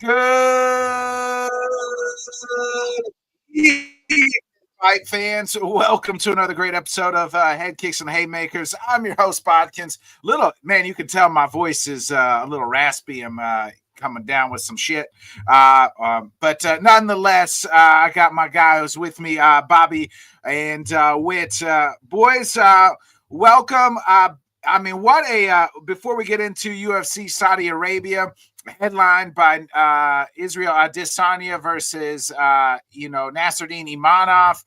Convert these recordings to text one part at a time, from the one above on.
Good evening, fight fans. Welcome to another great episode of Headkicks and Haymakers. I'm your host, Bodkins. Little man, you can tell my voice is a little raspy. I'm coming down with some shit, but nonetheless, I got my guy who's with me, Bobby and Wit. Boys, welcome. What a before we get into UFC Saudi Arabia, headlined by Israel Adesanya versus Nasruddin Imavov.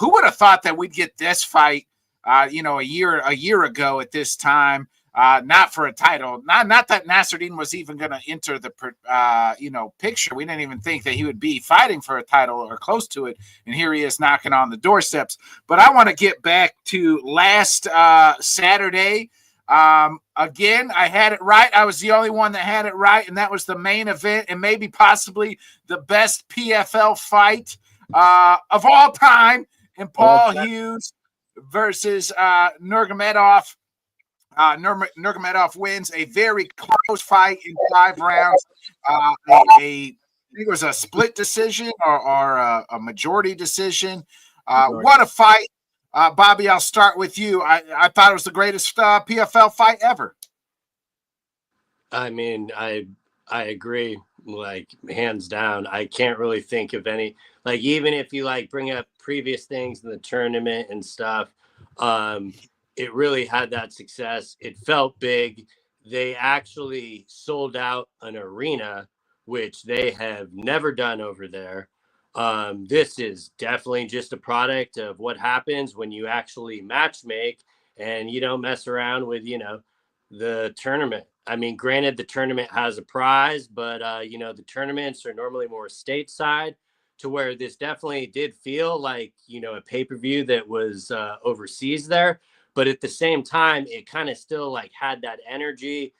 Who would have thought that we'd get this fight a year ago at this time? Not for a title. Not that Nasruddin was even going to enter the picture. We didn't even think that he would be fighting for a title or close to it, and here he is knocking on the doorsteps. But I want to get back to last Saturday. Again, I had it right. I was the only one that had it right, and that was the main event and maybe possibly the best PFL fight of all time in Paul Hughes versus Nurmagomedov. Nurmagomedov wins a very close fight in 5 rounds. I think it was a split decision or a majority decision. What a fight. Bobby, I'll start with you. I thought it was the greatest PFL fight ever. I mean, I agree, like, hands down. I can't really think of any, like, even if you bring up previous things in the tournament and stuff, it really had that success. It felt big. They actually sold out an arena, which they have never done over there. This is definitely just a product of what happens when you actually match make and you don't mess around with, the tournament. I mean, granted, the tournament has a prize, but, the tournaments are normally more stateside, to where this definitely did feel like, a pay-per-view that was overseas there. But at the same time, it kind of still had that energy.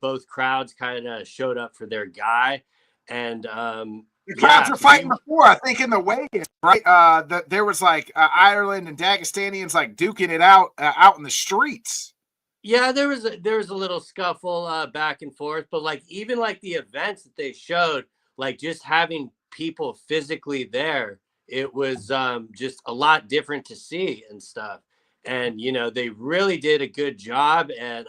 Both crowds kind of showed up for their guy. And the crowds were fighting before, I think, in the weigh-in, right? There was Ireland and Dagestanians duking it out in the streets. Yeah, there was a little scuffle back and forth, but even the events that they showed, just having people physically there, it was just a lot different to see and stuff. And they really did a good job at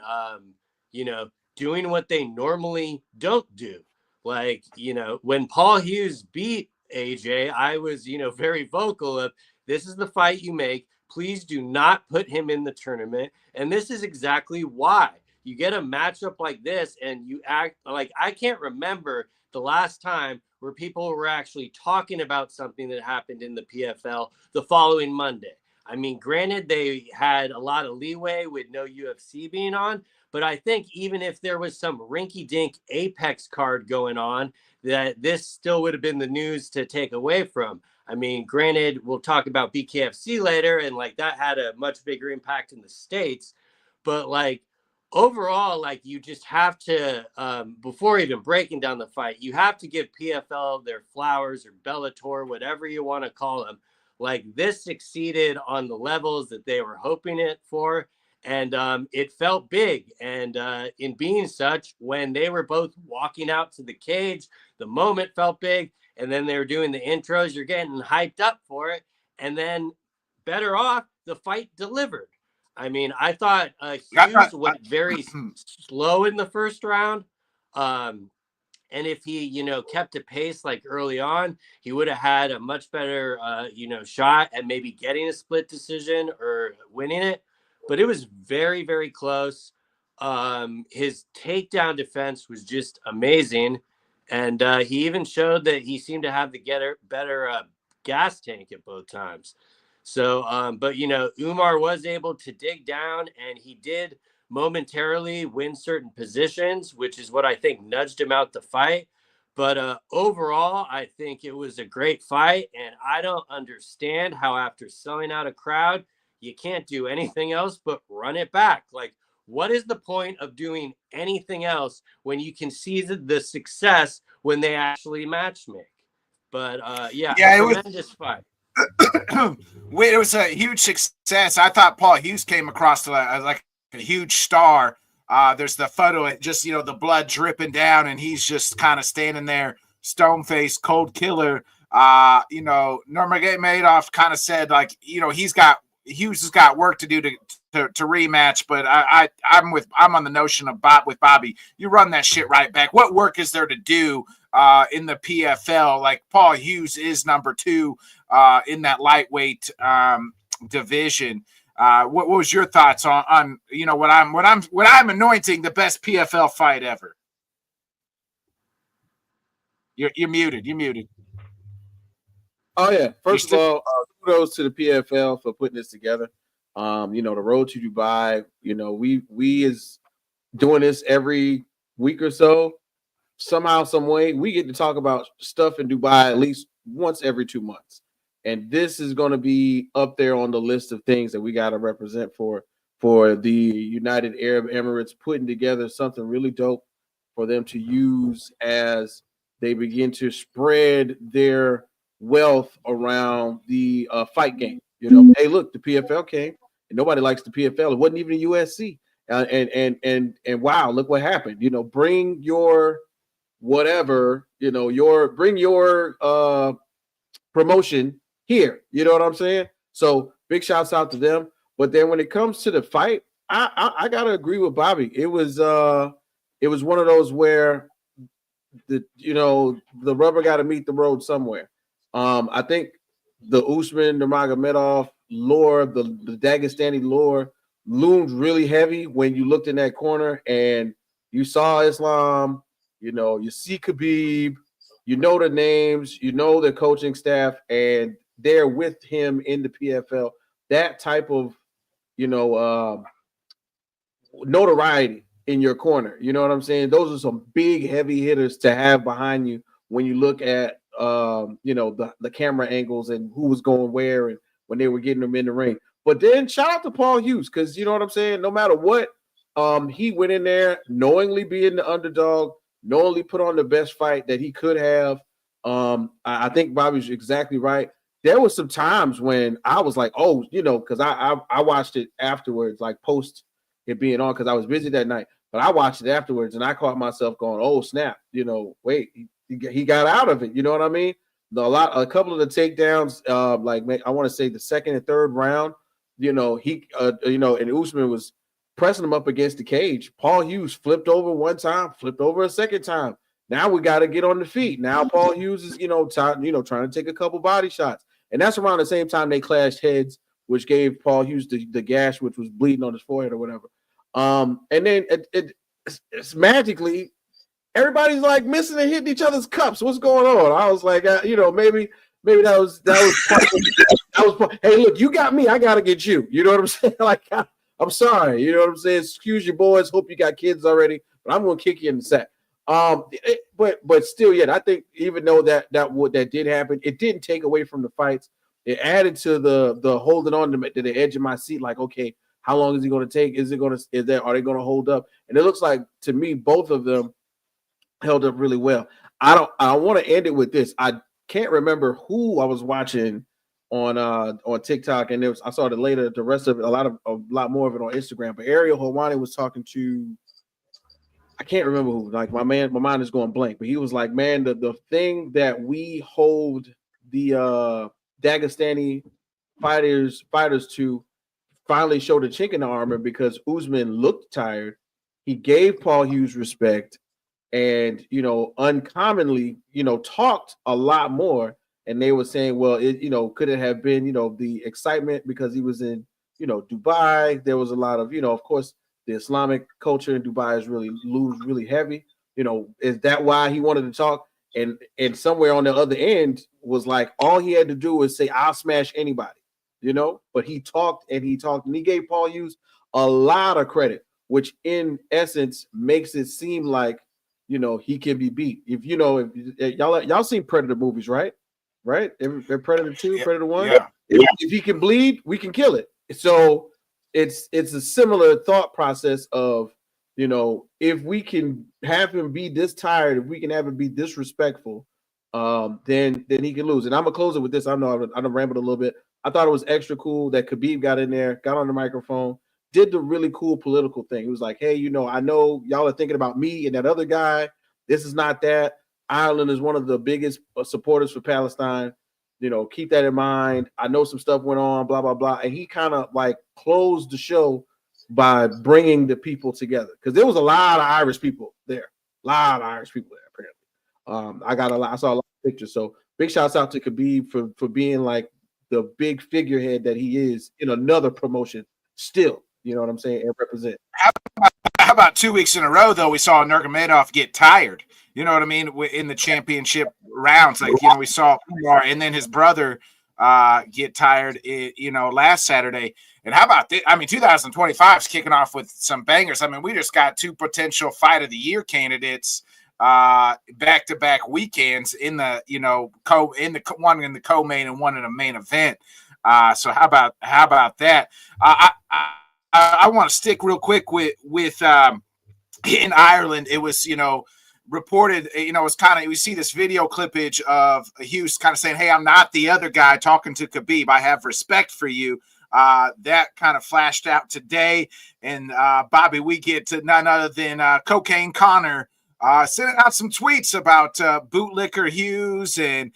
doing what they normally don't do. When Paul Hughes beat AJ, I was very vocal of, this is the fight you make. Please do not put him in the tournament. And this is exactly why. You get a matchup like this and you act like, I can't remember the last time where people were actually talking about something that happened in the PFL the following Monday. I mean, granted, they had a lot of leeway with no UFC being on, but I think even if there was some rinky-dink Apex card going on, that this still would have been the news to take away from. I mean, granted, we'll talk about BKFC later, and that had a much bigger impact in the States. But overall, you just have to, before even breaking down the fight, you have to give PFL their flowers, or Bellator, whatever you want to call them. This succeeded on the levels that they were hoping it for. And it felt big. And in being such, when they were both walking out to the cage, the moment felt big. And then they were doing the intros. You're getting hyped up for it. And then better off, the fight delivered. I mean, I thought Hughes went very slow in the first round. And if he, kept a pace early on, he would have had a much better, shot at maybe getting a split decision or winning it. But it was very, very close. His takedown defense was just amazing. And he even showed that he seemed to have the better gas tank at both times. So, but, Umar was able to dig down, and he did momentarily win certain positions, which is what I think nudged him out the fight. But overall, I think it was a great fight. And I don't understand how, after selling out a crowd, you can't do anything else but run it back. What is the point of doing anything else when you can see the success when they actually match make? But tremendous fight. It was a huge success. I thought Paul Hughes came across like a huge star. There's the photo, just the blood dripping down, and he's just kind of standing there, stone faced, cold killer. Nurmagomedov kind of said like, Hughes has got work to do to rematch, but I'm on the notion of with Bobby. You run that shit right back. What work is there to do in the PFL? Like Paul Hughes is number 2 in that lightweight division. What was your thoughts on what I'm anointing the best PFL fight ever? You're muted. You're muted. Oh yeah. First of all, kudos to the PFL for putting this together. The road to Dubai. We is doing this every week or so. Somehow, some way, we get to talk about stuff in Dubai at least once every 2 months. And this is going to be up there on the list of things that we got to represent for the United Arab Emirates, putting together something really dope for them to use as they begin to spread their wealth around the fight game. Hey, look, the PFL came, and nobody likes the PFL. It wasn't even the USC. And wow, look what happened. Bring your whatever, bring your promotion here. You know what I'm saying? So big shouts out to them. But then when it comes to the fight, I gotta agree with Bobby. It was one of those where the rubber got to meet the road somewhere. I think the Usman Nurmagomedov lore, the Dagestani lore, loomed really heavy when you looked in that corner and you saw Islam. You see Khabib. The names, the coaching staff, and they're with him in the PFL. That type of, notoriety in your corner. You know what I'm saying? Those are some big, heavy hitters to have behind you when you look at, the camera angles and who was going where and when they were getting them in the ring. But then shout out to Paul Hughes, because you know what I'm saying? No matter what, he went in there knowingly being the underdog, knowingly put on the best fight that he could have. I think Bobby's exactly right. There was some times when I was like, oh, because I watched it afterwards, like post it being on, because I was busy that night. But I watched it afterwards, and I caught myself going, oh, snap. Wait, he got out of it. You know what I mean? A couple of the takedowns, I want to say the second and third round, and Usman was pressing him up against the cage. Paul Hughes flipped over one time, flipped over a second time. Now we got to get on the feet. Now Paul Hughes is, trying to take a couple body shots. And that's around the same time they clashed heads, which gave Paul Hughes the gash, which was bleeding on his forehead or whatever. And then it's magically everybody's like missing and hitting each other's cups. What's going on? I was like, maybe that was hey, look, you got me, I gotta get you. You know what I'm saying? Like, I'm sorry. You know what I'm saying? Excuse your boys. Hope you got kids already, but I'm gonna kick you in the sack. But still, yeah, I think even though that did happen, it didn't take away from the fights. It added to the holding on to the edge of my seat. Like, okay, how long is he going to take? Are they going to hold up? And it looks like, to me, both of them held up really well. I want to end it with this. I can't remember who I was watching on TikTok, and I saw it later. The rest of it, a lot more of it on Instagram. But Ariel Helwani was talking to, I can't remember who. Like, my mind is going blank. But he was like, man, the thing that we hold the Dagestani fighters to finally showed a chink in the armor, because Usman looked tired. He gave Paul Hughes respect, and uncommonly, talked a lot more. And they were saying, well, could it have been, the excitement because he was in, Dubai? There was a lot of, of course, the Islamic culture in Dubai is really heavy. Is that why he wanted to talk? And somewhere on the other end was like, all he had to do was say, I'll smash anybody. But he talked and he gave Paul Hughes a lot of credit, which in essence makes it seem like, he can be beat. If y'all seen Predator movies, right? Predator 2, Predator 1. Yeah. If he can bleed, we can kill it. So it's a similar thought process of, if we can have him be this tired, if we can have him be disrespectful, then he can lose. And I'm gonna close it with this. I know I rambled a little bit. I thought it was extra cool that Khabib got in there, got on the microphone, did the really cool political thing. He was like, hey, I know y'all are thinking about me and that other guy. This is not that. Ireland is one of the biggest supporters for Palestine. Keep that in mind. I know some stuff went on, blah, blah, blah. And he kind of like closed the show by bringing the people together, because there was a lot of Irish people there. A lot of Irish people there, apparently. I saw a lot of pictures. So big shouts out to Khabib for being like the big figurehead that he is in another promotion still. You know what I'm saying? And represent. How about 2 weeks in a row, though, we saw Nurmagomedov get tired? You know what I mean? In the championship rounds, like, we saw Umar and then his brother get tired, last Saturday. And how about this? I mean, 2025 is kicking off with some bangers. I mean, we just got 2 potential fight of the year candidates back-to-back weekends in the, one in the co-main and one in the main event. So how about that? I want to stick real quick with in Ireland. It was, reported, it's kind of, we see this video clippage of Hughes kind of saying, hey, I'm not the other guy, talking to Khabib. I have respect for you. That kind of flashed out today. And Bobby, we get to none other than Cocaine Connor sending out some tweets about bootlicker Hughes and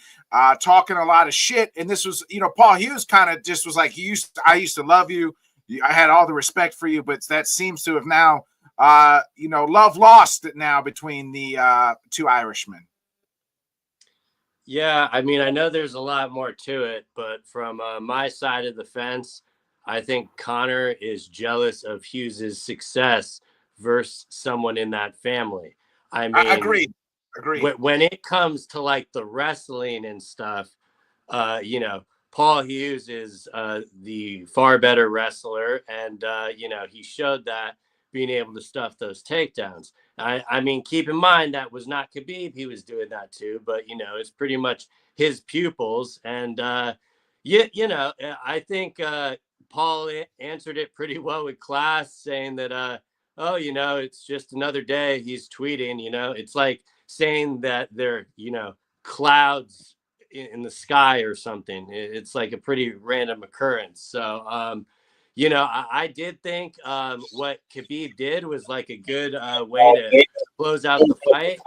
talking a lot of shit. And this was, Paul Hughes kind of just was like, I used to love you. I had all the respect for you, but that seems to have now, love lost now between the 2 Irishmen. Yeah, I mean, I know there's a lot more to it, but from my side of the fence, I think Connor is jealous of Hughes's success versus someone in that family. I mean, I agree. When it comes to like the wrestling and stuff, Paul Hughes is the far better wrestler, and he showed that, being able to stuff those takedowns. I mean, keep in mind that was not Khabib; he was doing that too. But it's pretty much his pupils, and I think Paul answered it pretty well with class, saying that it's just another day. He's tweeting. It's like saying that they're clouds in the sky or something. It's like a pretty random occurrence. So I did think what Khabib did was like a good way to close out the fight.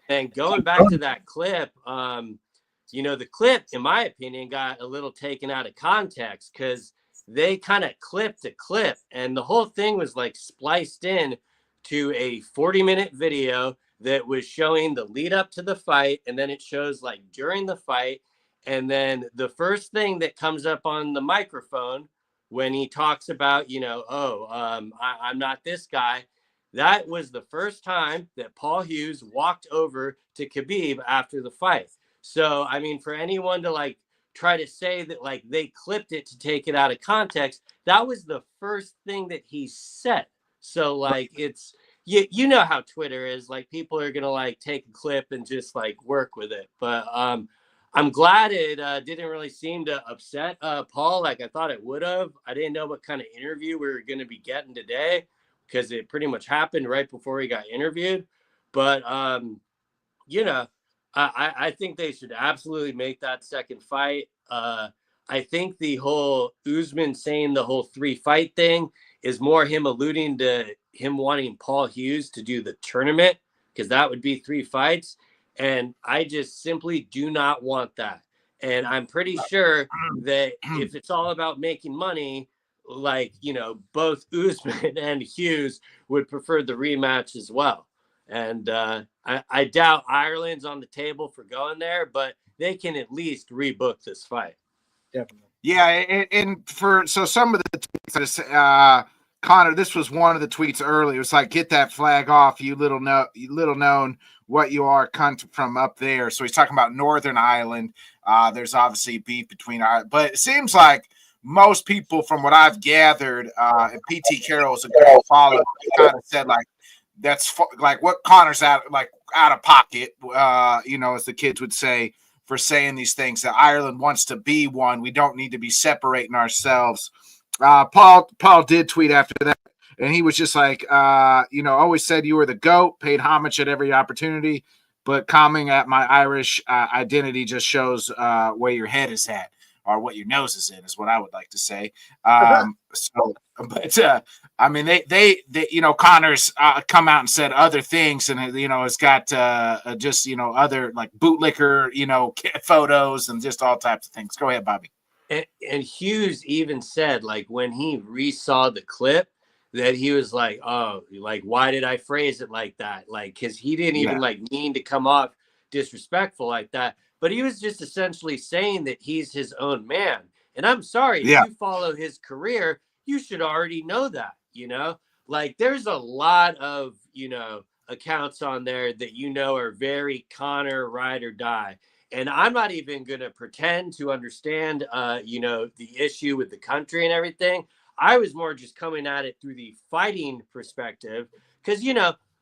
And going back to that clip, the clip, in my opinion, got a little taken out of context, because they kind of clipped a clip, and the whole thing was like spliced in to a 40-minute video that was showing the lead up to the fight, and then it shows like during the fight, and then the first thing that comes up on the microphone when he talks about, I'm not this guy. That was the first time that Paul Hughes walked over to Khabib after the fight. So, I mean, for anyone to like try to say that like they clipped it to take it out of context, that was the first thing that he said. So like it's, you know how Twitter is, like people are going to like take a clip and just like work with it. But I'm glad it didn't really seem to upset Paul like I thought it would have. I didn't know what kind of interview we were going to be getting today, because it pretty much happened right before he got interviewed. But, I think they should absolutely make that second fight. I think the whole Usman saying the whole 3-fight thing is more him alluding to him wanting Paul Hughes to do the tournament, because that would be 3 fights. And I just simply do not want that. And I'm pretty sure that if it's all about making money, like, both Usman and Hughes would prefer the rematch as well. And I doubt Ireland's on the table for going there, but they can at least rebook this fight. Definitely. Yeah, and so some of the tweets, Connor, this was one of the tweets earlier. It was like, get that flag off, you little known what you are, cunt, from up there. So he's talking about Northern Ireland. There's obviously beef between Ireland, but it seems like most people, from what I've gathered, and PT Carroll is a good follow, kind of said like, that's like what Connor's out of pocket, as the kids would say, for saying these things, that Ireland wants to be one. We don't need to be separating ourselves. Paul did tweet after that, and he was just like, always said you were the GOAT, paid homage at every opportunity, but commenting at my Irish identity just shows where your head is at. or what your nose is in, is what I would like to say. So, but I mean, they Connor's come out and said other things, and it's got just other like bootlicker photos and just all types of things. Go ahead, Bobby. And Hughes even said, like, when he resaw the clip, that he was like, oh, like, why did I phrase it like that? Like, because he didn't even like mean to come off disrespectful like that. But he was just essentially saying that he's his own man. And I'm sorry, if you follow his career, you should already know that, like there's a lot of, accounts on there that, are very Connor ride or die. And I'm not even going to pretend to understand, the issue with the country and everything. I was more just coming at it through the fighting perspective because,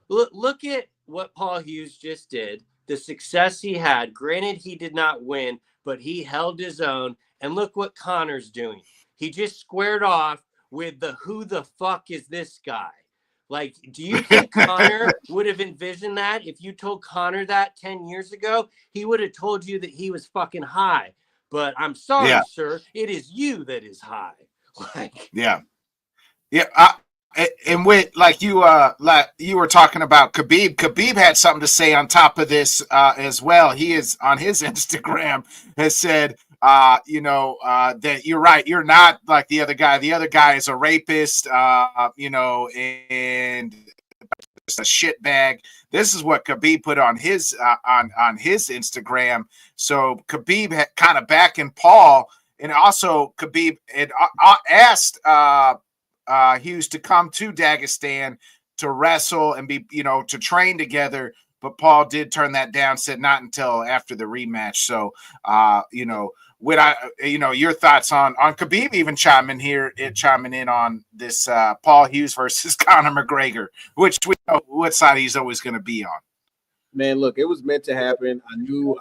look at what Paul Hughes just did, the success he had. Granted, he did not win, but he held his own. And look what Connor's doing. He just squared off with the who the fuck is this guy? Like, do you think Connor would have envisioned that? If you told Connor that 10 years ago, he would have told you that he was fucking high. But I'm sorry, sir, it is you that is high. Like, and with like you were talking about Khabib had something to say on top of this as well. He is on his Instagram has said that you're right, you're not like the other guy is a rapist, and just a shit bag. This is what Khabib put on his on his Instagram. So Khabib kind of backing Paul, and also Khabib had asked Hughes to come to Dagestan to wrestle and be, to train together. But Paul did turn that down, said not until after the rematch. So, your thoughts on Khabib even chiming in on this Paul Hughes versus Conor McGregor, which we know what side he's always going to be on. Man, look, it was meant to happen.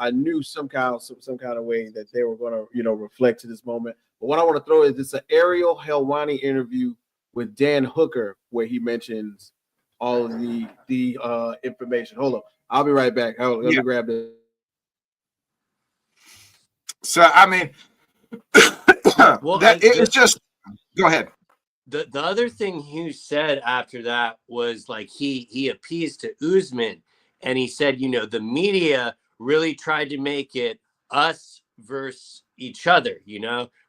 I knew some kind of way that they were going to, reflect to this moment. But what I want to throw is this Ariel Helwani interview with Dan Hooker, where he mentions all of the information. Hold on, I'll be right back. Let me grab this. So I mean, it's just go ahead. The other thing Hughes said after that was like he appeased to Usman, and he said, the media really tried to make it us versus each other,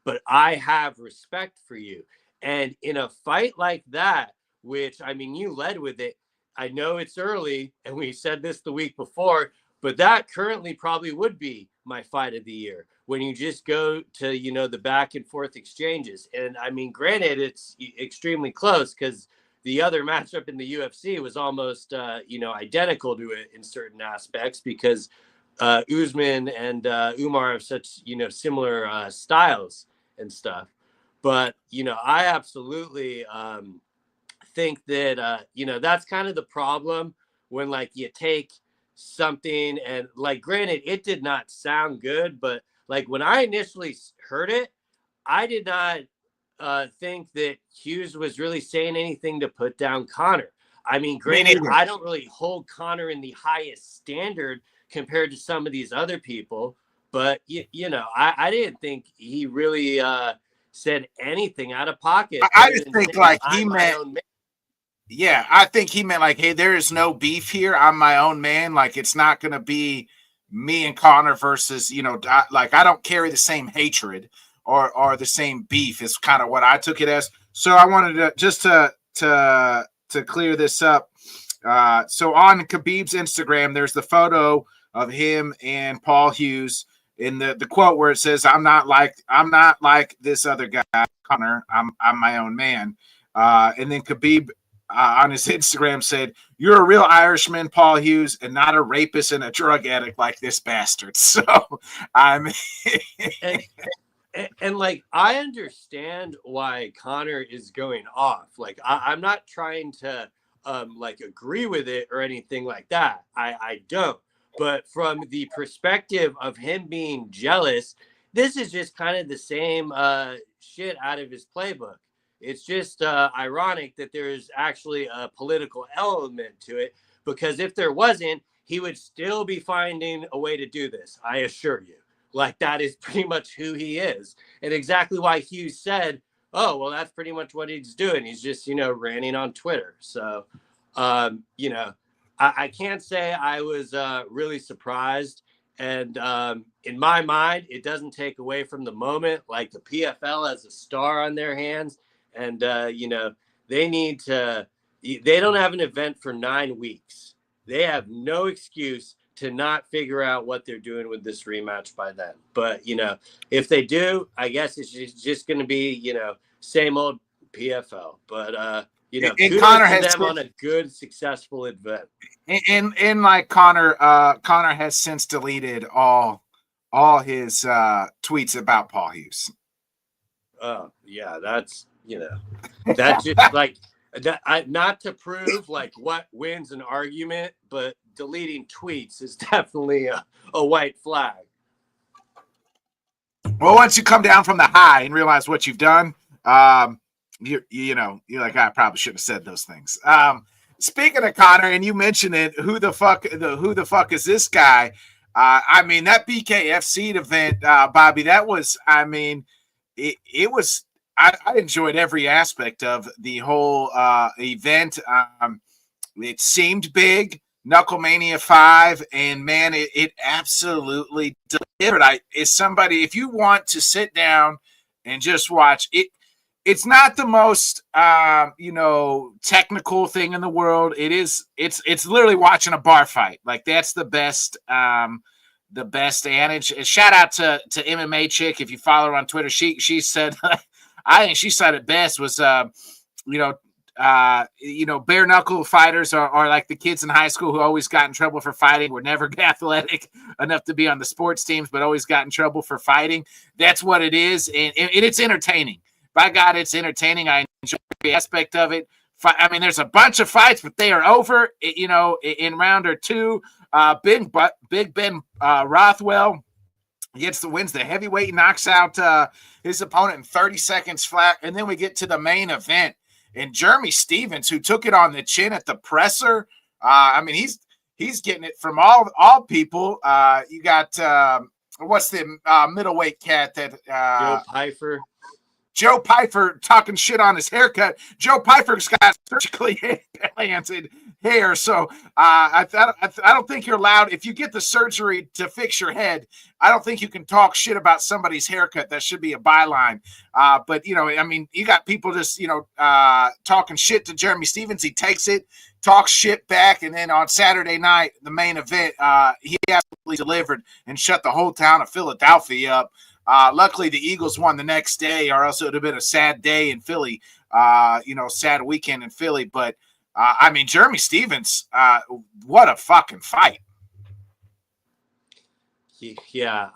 but I have respect for you. And in a fight like that, which, I mean, you led with it, I know it's early, and we said this the week before, but that currently probably would be my fight of the year when you just go to, the back and forth exchanges. And I mean, granted, it's extremely close because the other matchup in the UFC was almost, identical to it in certain aspects because Usman and Umar have such, similar styles and stuff. But, I absolutely think that, that's kind of the problem when, like, you take something and, like, granted, it did not sound good. But, like, when I initially heard it, I did not think that Hughes was really saying anything to put down Conor. I mean, granted, I don't really hold Conor in the highest standard compared to some of these other people. But, I didn't think he really said anything out of pocket. I just think like he meant, I think he meant like, hey, there is no beef here. I'm my own man. Like, it's not going to be me and Conor versus, like, I don't carry the same hatred or the same beef is kind of what I took it as. So I wanted to just to clear this up. So on Khabib's Instagram, there's the photo of him and Paul Hughes. In the quote where it says, I'm not like this other guy, Conor. I'm my own man. And then Khabib on his Instagram said, "You're a real Irishman, Paul Hughes, and not a rapist and a drug addict like this bastard." So I'm and like I understand why Conor is going off. Like I'm not trying to like agree with it or anything like that. I don't. But from the perspective of him being jealous, this is just kind of the same shit out of his playbook. It's just ironic that there's actually a political element to it, because if there wasn't, he would still be finding a way to do this, I assure you. like that is pretty much who he is. And exactly why Hughes said, oh, well, that's pretty much what he's doing. He's just, ranting on Twitter. So, I can't say I was really surprised. And in my mind, it doesn't take away from the moment. Like the PFL has a star on their hands. And, they need to, they don't have an event for 9 weeks. They have no excuse to not figure out what they're doing with this rematch by then. But, if they do, I guess it's just going to be, same old PFL. But, kudos Connor to has them on a good, successful event. And like Connor has since deleted all his tweets about Paul Hughes. Oh, yeah, that's, that's just like that. Not to prove like what wins an argument, but deleting tweets is definitely a white flag. Well, once you come down from the high and realize what you've done, you're like, I probably shouldn't have said those things. Speaking of Connor, and you mentioned it, who the fuck is this guy? That BKFC event, Bobby, that was, it was, I enjoyed every aspect of the whole event. It seemed big, Knucklemania 5, and man, it absolutely delivered. If you want to sit down and just watch it, it's not the most technical thing in the world. It's literally watching a bar fight. Like that's the best adage. Shout out to MMA Chick. If you follow her on Twitter, she said I think she said it best was bare knuckle fighters are like the kids in high school who always got in trouble for fighting, were never athletic enough to be on the sports teams, but always got in trouble for fighting. That's what it is. And it's entertaining. By God, it's entertaining. I enjoy the aspect of it. There's a bunch of fights, but they are over, in round or two. Big Ben Rothwell wins the heavyweight, knocks out his opponent in 30 seconds flat. And then we get to the main event. And Jeremy Stevens, who took it on the chin at the presser, he's getting it from all people. You got what's the middleweight cat that Joe Pyfer. Joe Pyfer talking shit on his haircut. Joe Pyfer's got surgically implanted hair, so I don't think you're allowed. If you get the surgery to fix your head, I don't think you can talk shit about somebody's haircut. That should be a byline. But you got people just talking shit to Jeremy Stevens. He takes it, talks shit back, and then on Saturday night, the main event, he absolutely delivered and shut the whole town of Philadelphia up. Luckily, the Eagles won the next day, or else it would have been a sad day in Philly, sad weekend in Philly. But, Jeremy Stevens, what a fucking fight. Yeah,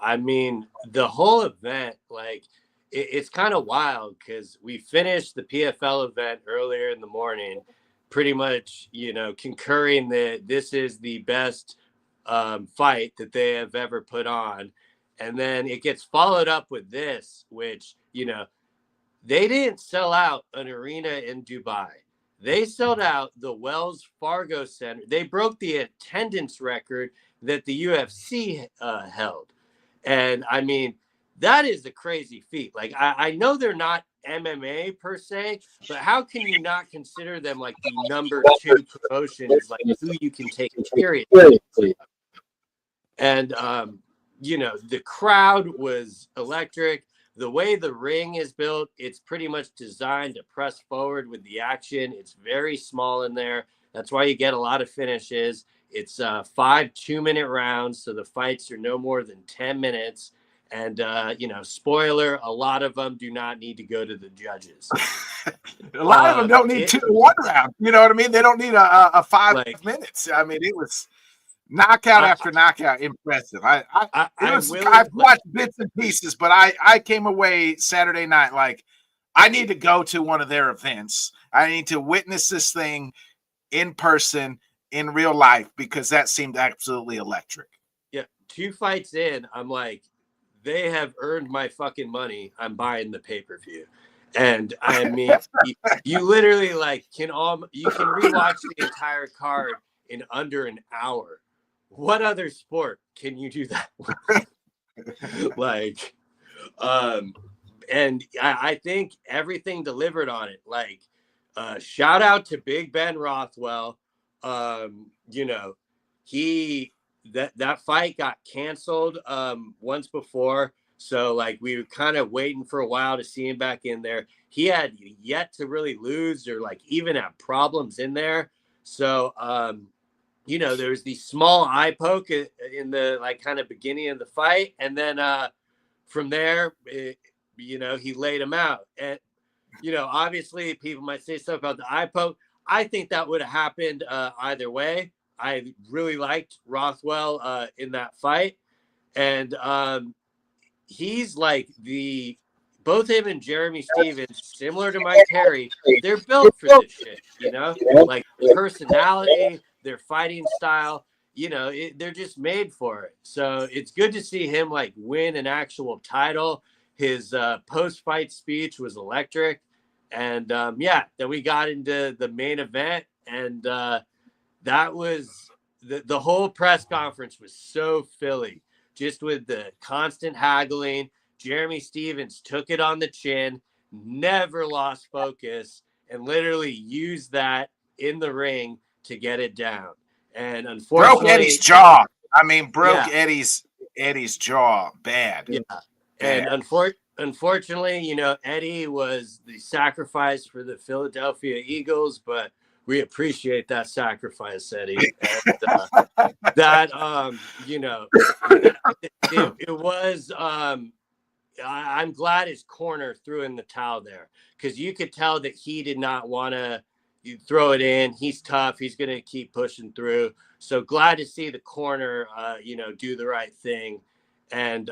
the whole event, like, it's kind of wild because we finished the PFL event earlier in the morning, pretty much, concurring that this is the best fight that they have ever put on. And then it gets followed up with this, which, they didn't sell out an arena in Dubai. They sold out the Wells Fargo Center. They broke the attendance record that the UFC held. And that is a crazy feat. Like, I know they're not MMA per se, but how can you not consider them like the number 2 promotion is like who you can take seriously? And, the crowd was electric. The way the ring is built, it's pretty much designed to press forward with the action. It's very small in there. That's why you get a lot of finishes. It's 5 2-minute rounds, so the fights are no more than 10 minutes. And, spoiler, a lot of them do not need to go to the judges. A lot of them don't need 2 to 1 round. You know what I mean? They don't need a 5 minutes. It was knockout after knockout, impressive. I've watched bits and pieces, but I came away Saturday night like I need to go to one of their events. I need to witness this thing in person, in real life, because that seemed absolutely electric. Yeah, 2 fights in, I'm like, they have earned my fucking money. I'm buying the pay-per-view. And you literally you can rewatch the entire card in under an hour. What other sport can you do that with? Like, and I think everything delivered on it. Like, shout out to Big Ben Rothwell. You know, that fight got canceled once before. So like we were kind of waiting for a while to see him back in there. He had yet to really lose or like even have problems in there. So you know, there was the small eye poke in the like kind of beginning of the fight, and then from there, you know, he laid him out. And you know, obviously, people might say stuff about the eye poke. I think that would have happened either way. I really liked Rothwell in that fight, and he's like both him and Jeremy Stevens, similar to Mike Perry, they're built for this shit, you know, like personality, their fighting style, you know, they're just made for it. So it's good to see him like win an actual title. His post-fight speech was electric. And yeah, then we got into the main event, and that was the whole press conference was so Philly, just with the constant haggling. Jeremy Stevens took it on the chin, never lost focus, and literally used that in the ring to get it down. And unfortunately, broke Eddie's jaw. I mean, broke yeah. Eddie's jaw bad. Yeah. Bad. And unfortunately, you know, Eddie was the sacrifice for the Philadelphia Eagles, but we appreciate that sacrifice, Eddie. And, that you know, it was I'm glad his corner threw in the towel there, because you could tell that he did not want to throw it in. He's tough. He's going to keep pushing through. So glad to see the corner, you know, do the right thing. And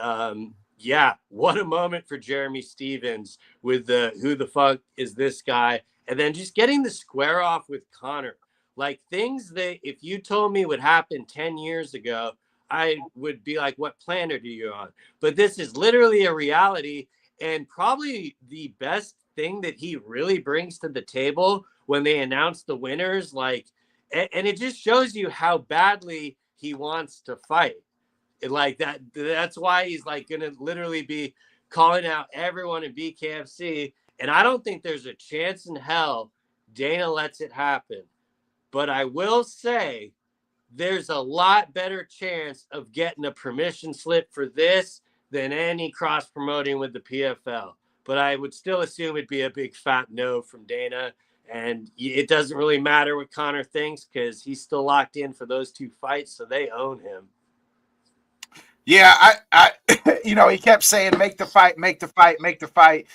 yeah, what a moment for Jeremy Stevens with the who the fuck is this guy? And then just getting the square off with Connor. Like things that if you told me would happen 10 years ago, I would be like, what planet are you on? But this is literally a reality, and probably the best thing that he really brings to the table when they announce the winners. Like, and it just shows you how badly he wants to fight. Like that's why he's like going to literally be calling out everyone in BKFC. And I don't think there's a chance in hell Dana lets it happen. But I will say there's a lot better chance of getting a permission slip for this than any cross promoting with the PFL. But I would still assume it'd be a big fat no from Dana. And it doesn't really matter what Connor thinks, because he's still locked in for those two fights. So they own him. Yeah, I you know, he kept saying, make the fight, make the fight, make the fight.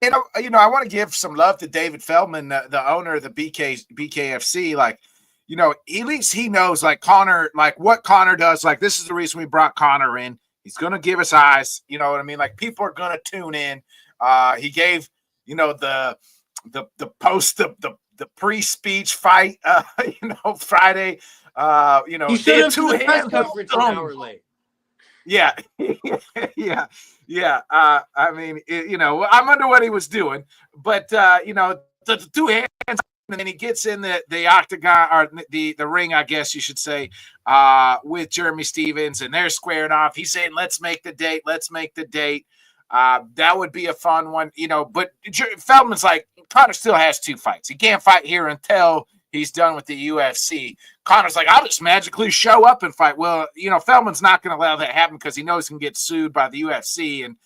And, you know, I want to give some love to David Feldman, the owner of the BKFC. Like, you know, at least he knows, like, Connor, like, what Connor does. Like, this is the reason we brought Connor in. He's going to give us eyes. You know what I mean? Like, people are going to tune in. He gave, you know, the pre-speech fight, you know, Friday. You know, he should have done the press conference an hour late. Yeah, yeah. I mean, you know, I wonder what he was doing, but you know, the two hands, and then he gets in the octagon, or the ring, I guess you should say, with Jeremy Stevens, and they're squaring off. He's saying, "Let's make the date. Let's make the date." That would be a fun one, you know. But Feldman's like, Connor still has two fights. He can't fight here until he's done with the UFC. Connor's like, I'll just magically show up and fight. Well, you know, Feldman's not going to allow that happen, because he knows he can get sued by the UFC and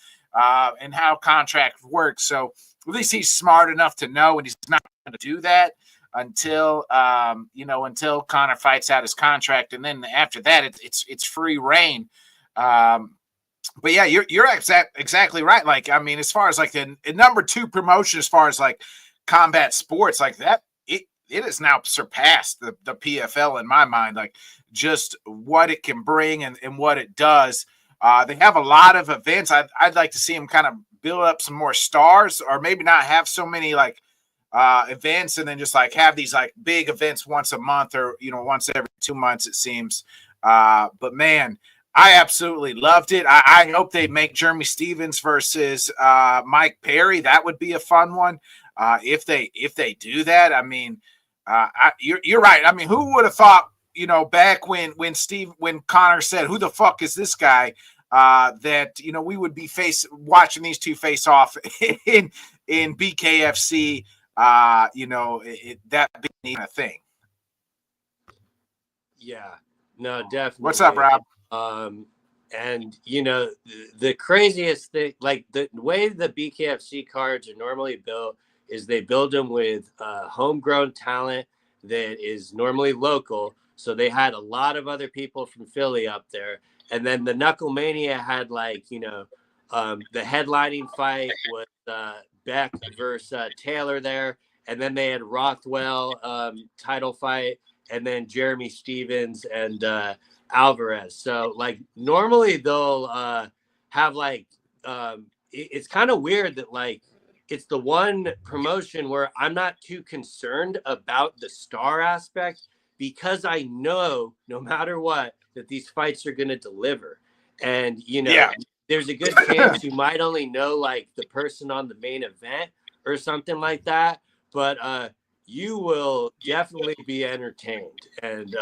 how contracts work. So at least he's smart enough to know, and he's not going to do that until you know, until Connor fights out his contract, and then after that, it's free reign. But yeah, you're exactly right. Like, I mean, as far as like the number two promotion, as far as like combat sports, like that, it has now surpassed the PFL in my mind, like just what it can bring and what it does. They have a lot of events. I'd like to see them kind of build up some more stars, or maybe not have so many like events, and then just like have these like big events once a month, or, you know, once every 2 months, it seems. But man, I absolutely loved it. I hope they make Jeremy Stevens versus Mike Perry. That would be a fun one. If they do that, I mean, you're right. I mean, who would have thought, you know, back when Connor said, "Who the fuck is this guy?" that we would be watching these two face off in BKFC. That being a thing. Yeah, no, definitely. What's up, Rob? And the craziest thing, like the way the BKFC cards are normally built, is they build them with homegrown talent that is normally local. So they had a lot of other people from Philly up there. And then the Knucklemania had the headlining fight was Beck versus Taylor there. And then they had Rothwell title fight, and then Jeremy Stevens and Alvarez. So normally they'll have it's kind of weird that it's the one promotion where I'm not too concerned about the star aspect, because I know no matter what that these fights are going to deliver. And there's a good chance you might only know the person on the main event or something like that, but you will definitely be entertained. And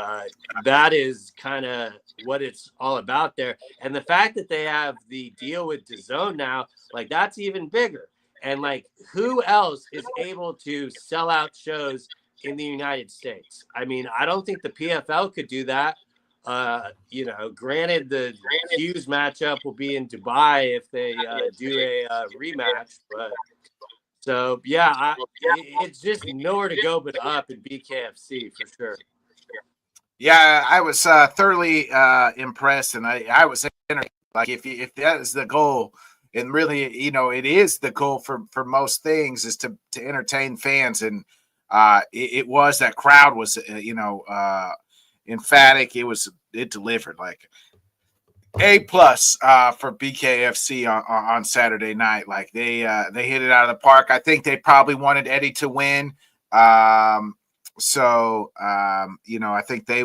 that is kind of what it's all about there. And the fact that they have the deal with DAZN now, that's even bigger. And who else is able to sell out shows in the United States? I mean, I don't think the PFL could do that. Granted, the Hughes matchup will be in Dubai if they do a rematch, but so yeah, it's just nowhere to go but up in BKFC for sure. Yeah, I was thoroughly impressed, and I was if that is the goal, and really, it is the goal for most things, is to entertain fans, and it was, that crowd was emphatic. It delivered A+ for BKFC on Saturday night. They hit it out of the park. I think they probably wanted Eddie to win. I think they,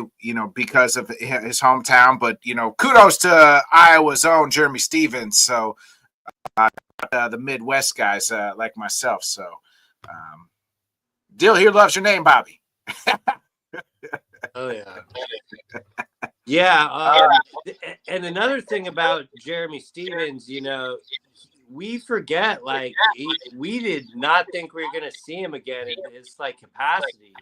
because of his hometown, but kudos to Iowa's own Jeremy Stevens. So the Midwest guys like myself. So Dill here loves your name, Bobby. Oh yeah. Yeah. And another thing about Jeremy Stevens, we forget, we did not think we were going to see him again in his capacity,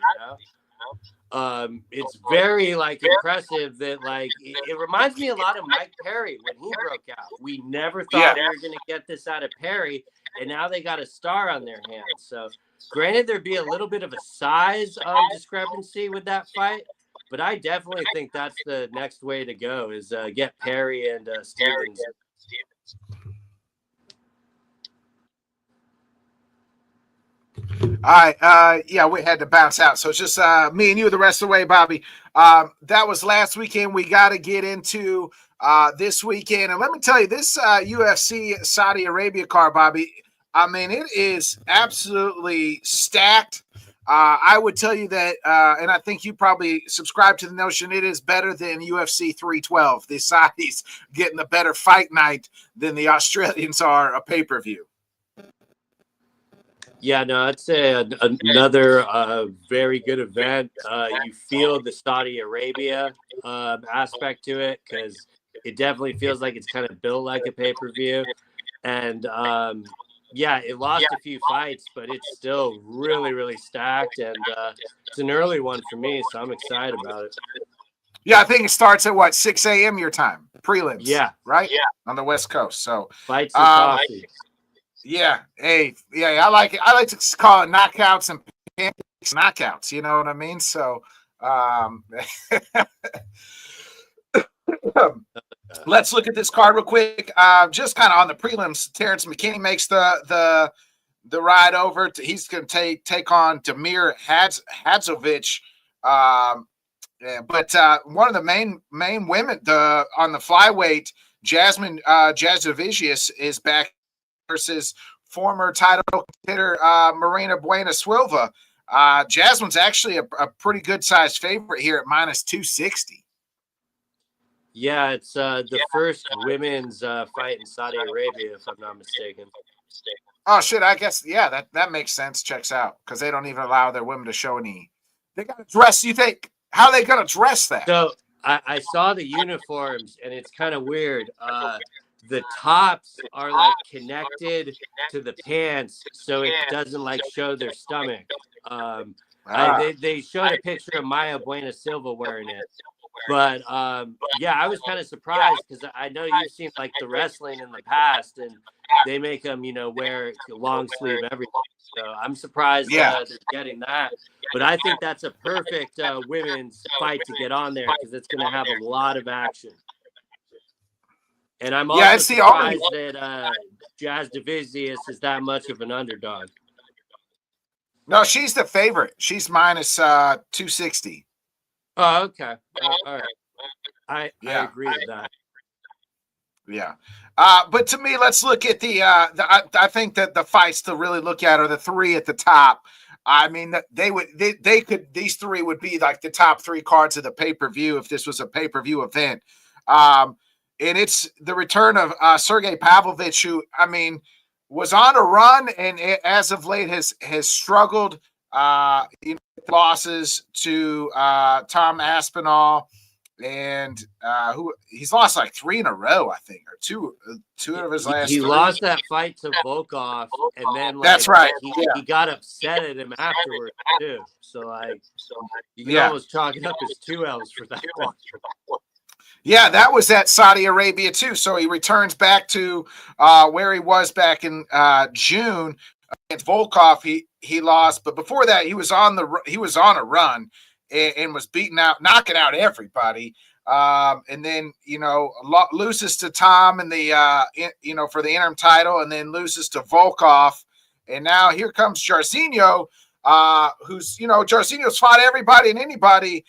It's very impressive that it reminds me a lot of Mike Perry when he broke out. We never thought we were going to get this out of Perry, and now they got a star on their hands. So granted, there'd be a little bit of a size discrepancy with that fight, but I definitely think that's the next way to go, is get Perry and Stevens. All right. We had to bounce out. So it's just me and you the rest of the way, Bobby. That was last weekend. We got to get into this weekend. And let me tell you, this UFC Saudi Arabia card, Bobby, I mean, it is absolutely stacked. I would tell you that, and I think you probably subscribe to the notion, it is better than UFC 312. The Saudis getting a better fight night than the Australians are a pay-per-view. Yeah, no, I'd say another very good event. You feel the Saudi Arabia aspect to it, because it definitely feels like it's kind of built like a pay-per-view. And it lost a few fights, but it's still really, really stacked. And it's an early one for me, so I'm excited about it. Yeah, I think it starts at 6 a.m. your time, prelims. Yeah. Right? Yeah. On the West Coast. So fights and coffee. Yeah. Hey, I like it. I like to call it knockouts and pancakes knockouts. You know what I mean? So let's look at this card real quick. Just kind of on the prelims, Terrence McKinney makes the ride over. He's going to take on Damir Hadzovic. But one of the main women on the flyweight, Jasmine Jasovicius, is back versus former title contender Marina Buena Silva. Jasmine's actually a pretty good sized favorite here at -260. Yeah, it's the first women's fight in Saudi Arabia, if I'm not mistaken. Oh shit! I guess that makes sense. Checks out, because they don't even allow their women to show any. They got to dress. You think, how are they gonna dress that? So I saw the uniforms, and it's kind of weird. the tops are like connected to the pants, so it doesn't like show their stomach. They showed a picture of Maya Buena Silva wearing it, but yeah, I was kind of surprised because I know you've seen like the wrestling in the past, and they make them, you know, wear long sleeve everything. So I'm surprised they're getting that. But I think that's a perfect women's fight to get on there because it's going to have a lot of action. And I'm also surprised that Jazz Divisius is that much of an underdog. No, she's the favorite. She's minus 260. Oh, okay. All right. I agree with that. Yeah. But to me, let's look at I think that the fights to really look at are the three at the top. I mean, these three would be like the top three cards of the pay-per-view if this was a pay-per-view event. And it's the return of Sergey Pavlovich, who, I mean, was on a run and as of late has struggled. Losses to Tom Aspinall, and who he's lost like 3 in a row, I think, or two of his last. He 3. lost that fight to Volkov, and then that's right. He got upset at him afterwards too. So you can almost chalk it up as 2 L's for that one. Yeah, that was at Saudi Arabia too. So he returns back to where he was back in June against Volkov. He lost, but before that, he was on a run and was beating out, knocking out everybody. And then, you know, loses to Tom in the for the interim title, and then loses to Volkov. And now here comes Jairzinho, who's, you know, Jairzinho's fought everybody and anybody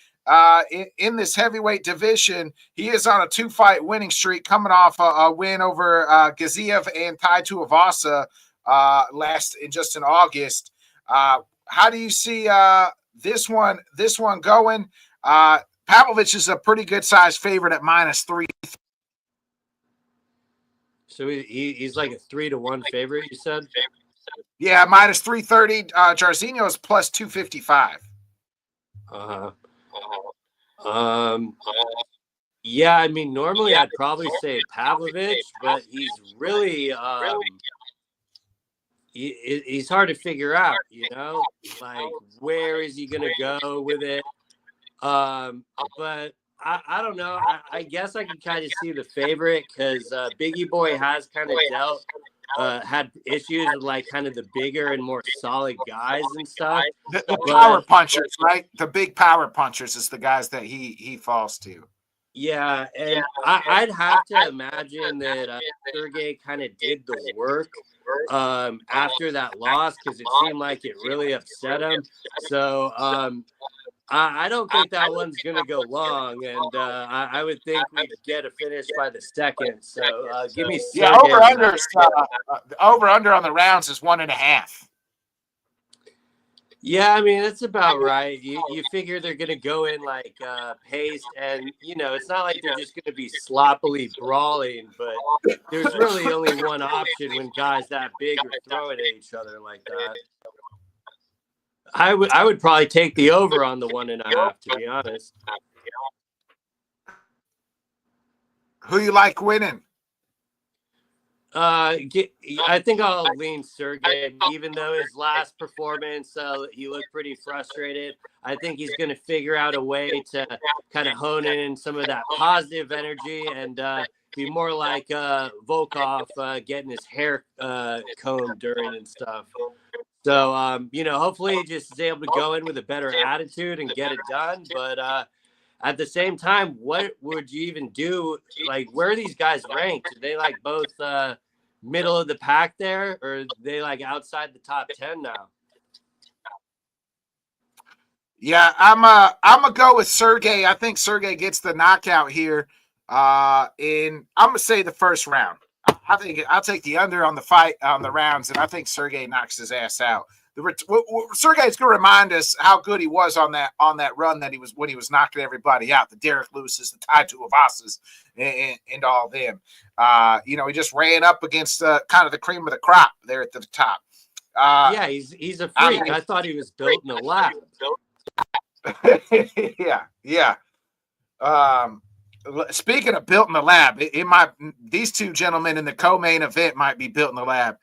in this heavyweight division. He is on a 2-fight winning streak, coming off a win over Gaziev and Tai Tuivasa just in August. How do you see this one going? Pavlovich is a pretty good size favorite at -3. So he's like a 3-1 favorite, you said? Yeah, -330. Jairzinho is plus 255. Yeah, I mean, normally I'd probably say Pavlovich, but he's really he's hard to figure out, you know, like where is he gonna go with it? But I don't know. I guess I can kind of see the favorite because Biggie Boy has kind of had issues with like kind of the bigger and more solid guys and stuff. The power punchers, right? The big power punchers is the guys that he falls to. Yeah, and I'd have to imagine that Sergey kind of did the work after that loss because it seemed like it really upset him. So I don't think that one's going to go long, and I would think we'd get a finish by the second. So give me Sergey. Yeah, over under on the rounds is 1.5. Yeah, I mean, that's about right. You figure they're going to go in like paced, and, you know, it's not like they're just going to be sloppily brawling, but there's really only one option when guys that big are throwing at each other like that. I would probably take the over on the 1.5, to be honest. Who you like winning? I think I'll lean Sergey, even though his last performance, he looked pretty frustrated. I think he's going to figure out a way to kind of hone in some of that positive energy and be more like Volkov getting his hair combed during and stuff. So, you know, hopefully he just is able to go in with a better attitude and get it done. But at the same time, what would you even do? Like, where are these guys ranked? Are they like both middle of the pack there, or are they like outside the top 10 now? Yeah, I'm gonna go with Sergey. I think Sergey gets the knockout here. I'm gonna say the first round. I think I'll take the under on the fight on the rounds, and I think Sergey knocks his ass out. Sergey's going to remind us how good he was on that run that he was when he was knocking everybody out, the Derek Lewis's, the Tai Tuivasas, and all them. You know, he just ran up against kind of the cream of the crop there at the top. Yeah, he's a freak. I thought he was built in a lab. Yeah. speaking of built in the lab, these two gentlemen in the co-main event might be built in the lab.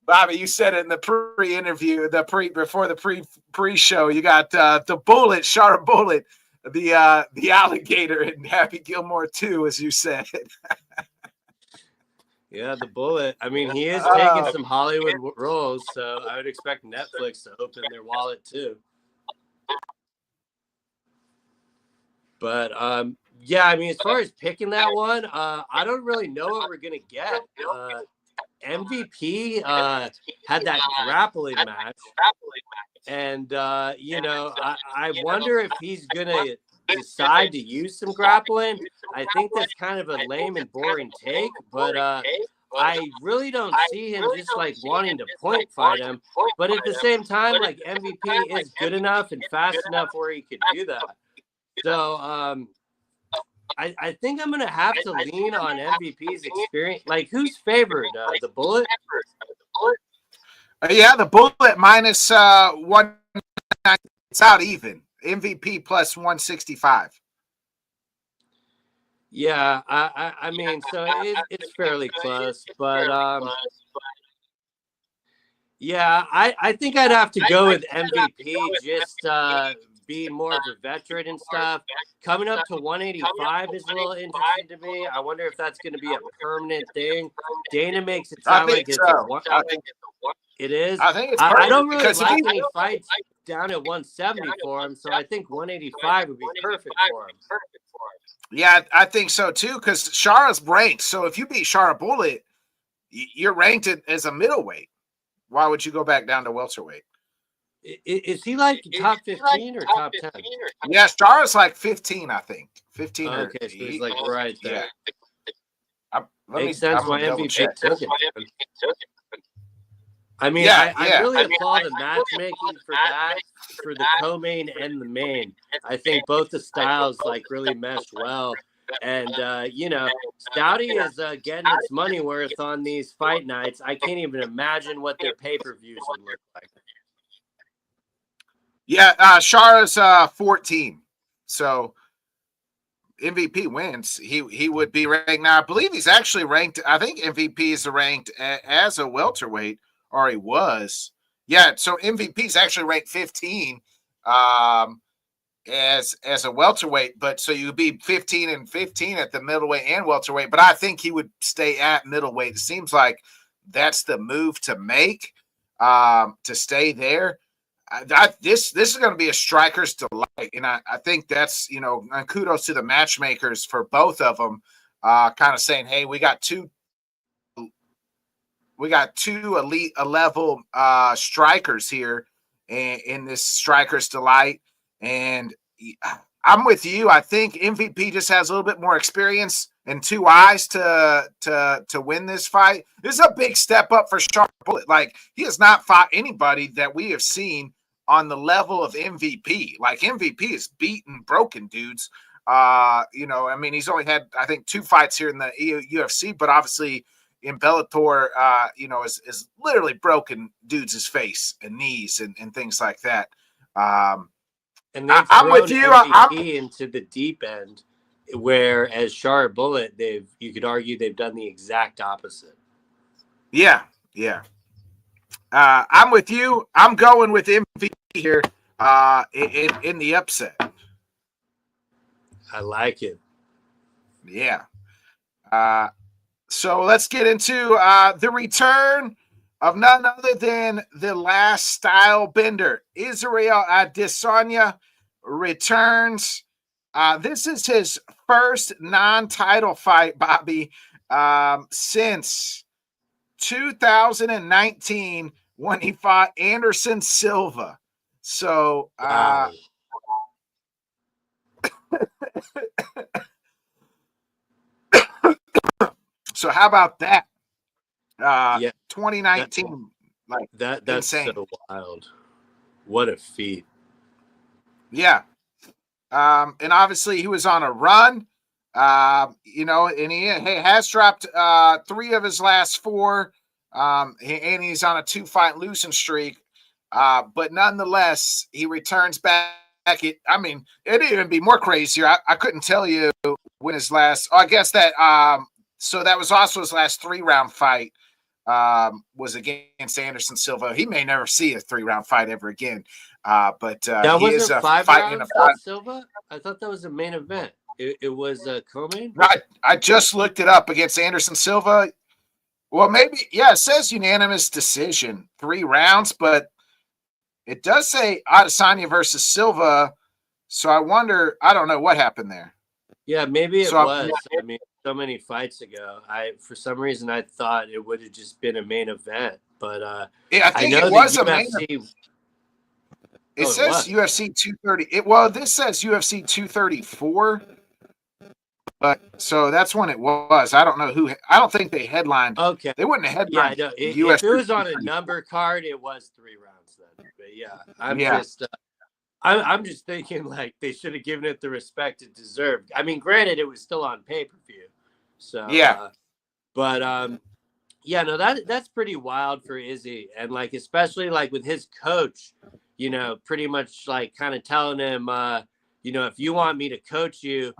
Bobby, you said it in the pre-interview, before the pre-show. You got the Bullet, Sharp Bullet, the alligator, and Happy Gilmore too, as you said. Yeah, the Bullet. I mean, he is taking some Hollywood roles, so I would expect Netflix to open their wallet too. But yeah, I mean, as far as picking that one, I don't really know what we're gonna get. MVP had that grappling match, and you know, I wonder if he's gonna decide to use some grappling. I think that's kind of a lame and boring take, but I really don't see him just like wanting to point fight him. But at the same time, like MVP is good enough and fast enough where he could do that. So I think I'm gonna have to lean on MVP's experience. Like, who's favored? The Bullet? Yeah, the Bullet minus 1. It's out even. MVP plus 165. Yeah, I mean, so it's fairly close, but yeah, I think I'd have to go with MVP. Just being more of a veteran and stuff. Coming up to 185 is a little interesting to me. I wonder if that's going to be a permanent thing. Dana makes it sound like it's it is. I think it's I don't really like any fights down at 170 for him, so I think 185 would be perfect for him. Yeah, I think so too, because Shara's ranked. So if you beat Shara Bullet, you're ranked as a middleweight. Why would you go back down to welterweight? Is he like top 15 or top 10? Yeah, Shara's like 15, I think. 15. Okay, so he's like right there. Yeah. Makes sense why MVP took it. I mean, I really applaud the matchmaking for that, for the co-main and the main. I think both the styles like really meshed well. And, you know, Stouty is getting its money worth on these fight nights. I can't even imagine what their pay-per-views would look like. Yeah, Shara's 14. So MVP wins. He would be ranked now. I believe he's actually ranked. I think MVP is ranked as a welterweight, or he was. Yeah, so MVP is actually ranked 15 as a welterweight, but so you'd be 15 and 15 at the middleweight and welterweight. But I think he would stay at middleweight. It seems like that's the move to make, to stay there. This is going to be a striker's delight, and I think that's, you know, and kudos to the matchmakers for both of them, kind of saying, hey, we got two elite level strikers here in this striker's delight, and I'm with you. I think MVP just has a little bit more experience and two eyes to win this fight. This is a big step up for Sharp Bullet. Like, he has not fought anybody that we have seen on the level of MVP. Like, MVP is beaten broken dudes. You know, I mean, he's only had, I think, 2 fights here in the UFC, but obviously in Bellator, you know, is literally broken dudes' face and knees and things like that. And I'm with you. MVP into the deep end, whereas Sharp Bullet, you could argue they've done the exact opposite. Yeah. I'm with you. I'm going with MVP here in the upset. I like it. Yeah. So let's get into the return of none other than the last style bender. Israel Adesanya returns. This is his first non-title fight, Bobby, since 2019 when he fought Anderson Silva. So, wow. So how about that? Yeah, 2019, that's insane. So wild. What a feat. Yeah. And obviously he was on a run, you know, and he has dropped 3 of his last 4, and he's on a 2-fight losing streak. But nonetheless, he returns back I mean, it'd even be more crazier. I couldn't tell you when his last. Oh, I guess that. So that was also his last 3-round fight. Was against Anderson Silva. He may never see a 3-round fight ever again. But that he wasn't is a 5 fight in a rounds fight. Silva. I thought that was the main event. It was a co-main. Right. I just looked it up against Anderson Silva. Well, maybe, yeah, it says unanimous decision, 3 rounds, but it does say Adesanya versus Silva. So I wonder, I don't know what happened there. Yeah, maybe it was. I mean, so many fights ago, for some reason I thought it would have just been a main event, but yeah, I think know it was the a main UFC. event. It says UFC 230. This says UFC 234. But so that's when it was. I don't know who. I don't think they headlined. Okay, they wouldn't have headlined. Yeah, if it was on a number card, it was 3 rounds then. But yeah, I'm just thinking like they should have given it the respect it deserved. I mean, granted, it was still on pay-per-view, so yeah. Yeah, no, that's pretty wild for Izzy, and like especially like with his coach, pretty much like kind of telling him, if you want me to coach you,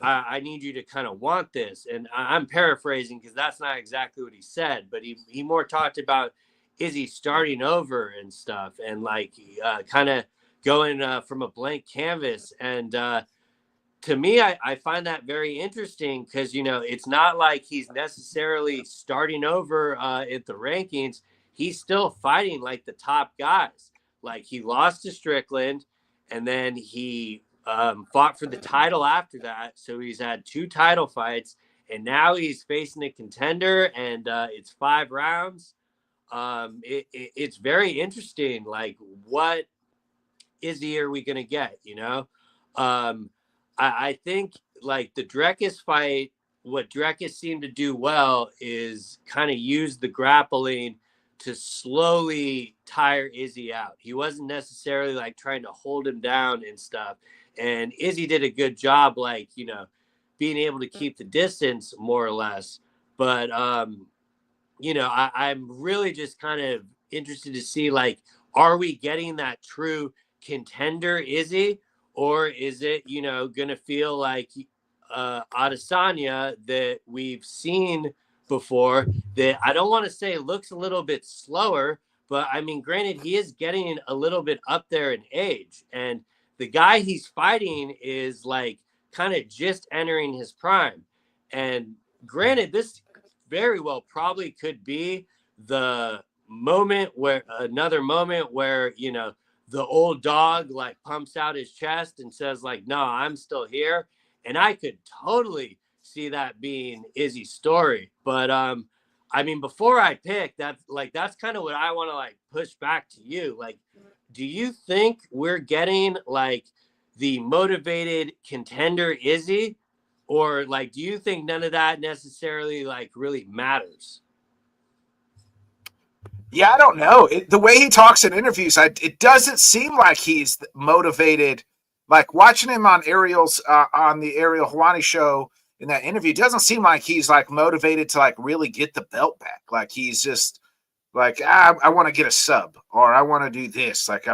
I need you to kind of want this. And I'm paraphrasing because that's not exactly what he said, but he more talked about Izzy starting over and stuff, and like kind of going from a blank canvas. And to me, I find that very interesting because, it's not like he's necessarily starting over at the rankings. He's still fighting like the top guys. Like he lost to Strickland, and then he fought for the title after that. So he's had 2 title fights, and now he's facing a contender, and it's 5 rounds. It's very interesting. Like, what Izzy are we going to get, I think like the Drekus fight, what Drekus seemed to do well is kind of use the grappling to slowly tire Izzy out. He wasn't necessarily like trying to hold him down and stuff. And Izzy did a good job, like, being able to keep the distance more or less. But, I'm really just kind of interested to see, like, are we getting that true contender Izzy? Or is it, going to feel like Adesanya that we've seen before that I don't want to say looks a little bit slower, but I mean, granted, he is getting a little bit up there in age. And the guy he's fighting is like kind of just entering his prime. And granted, this very well probably could be the another moment where, the old dog like pumps out his chest and says like, no, I'm still here. And I could totally see that being Izzy's story. But I mean, before I pick that, like, that's kind of what I want to like push back to you. Like, do you think we're getting like the motivated contender Izzy, or like, do you think none of that necessarily like really matters? Yeah, I don't know. The way he talks in interviews, it doesn't seem like he's motivated. Like watching him on on the Ariel Helwani show in that interview, it doesn't seem like he's like motivated to like really get the belt back. Like he's just like, I want to get a sub, or I want to do this. Like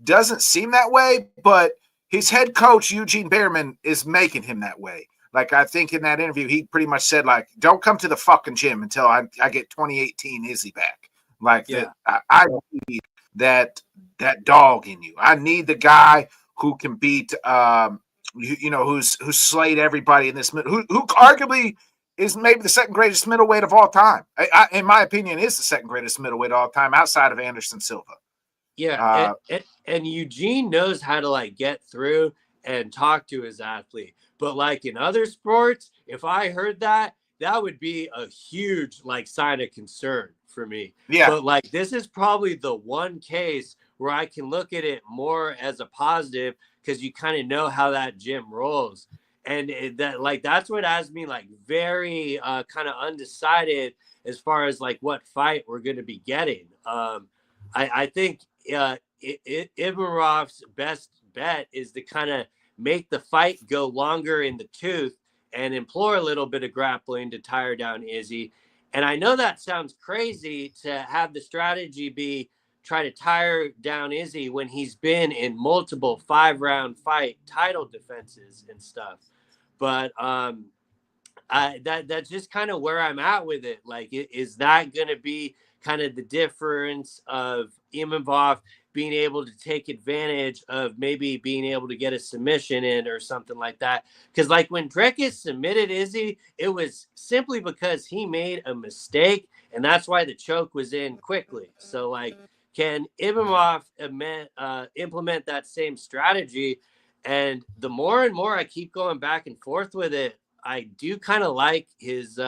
doesn't seem that way, but his head coach, Eugene Behrman, is making him that way. Like I think in that interview, he pretty much said like, don't come to the fucking gym until I get 2018 Izzy back. Like yeah. I need that dog in you. I need the guy who can beat, who's slayed everybody in this who arguably is maybe the second greatest middleweight of all time. In my opinion, is the second greatest middleweight of all time outside of Anderson Silva. Yeah, and Eugene knows how to like get through and talk to his athlete. But like in other sports, if I heard that, that would be a huge like sign of concern for me. Yeah. But like this is probably the one case where I can look at it more as a positive because you kind of know how that gym rolls. And that's what has me like very kind of undecided as far as like what fight we're going to be getting. I think Imamov's best bet is to kind of make the fight go longer in the tooth and implore a little bit of grappling to tire down Izzy. And I know that sounds crazy to have the strategy be try to tire down Izzy when he's been in multiple 5-round fight title defenses and stuff. But that's just kind of where I'm at with it. Like, is that going to be kind of the difference of Imavov being able to take advantage of maybe being able to get a submission in or something like that? Because like when Dreckus submitted Izzy, it was simply because he made a mistake, and that's why the choke was in quickly. So like, can Imavov implement that same strategy? And the more and more I keep going back and forth with it, I do kind of like his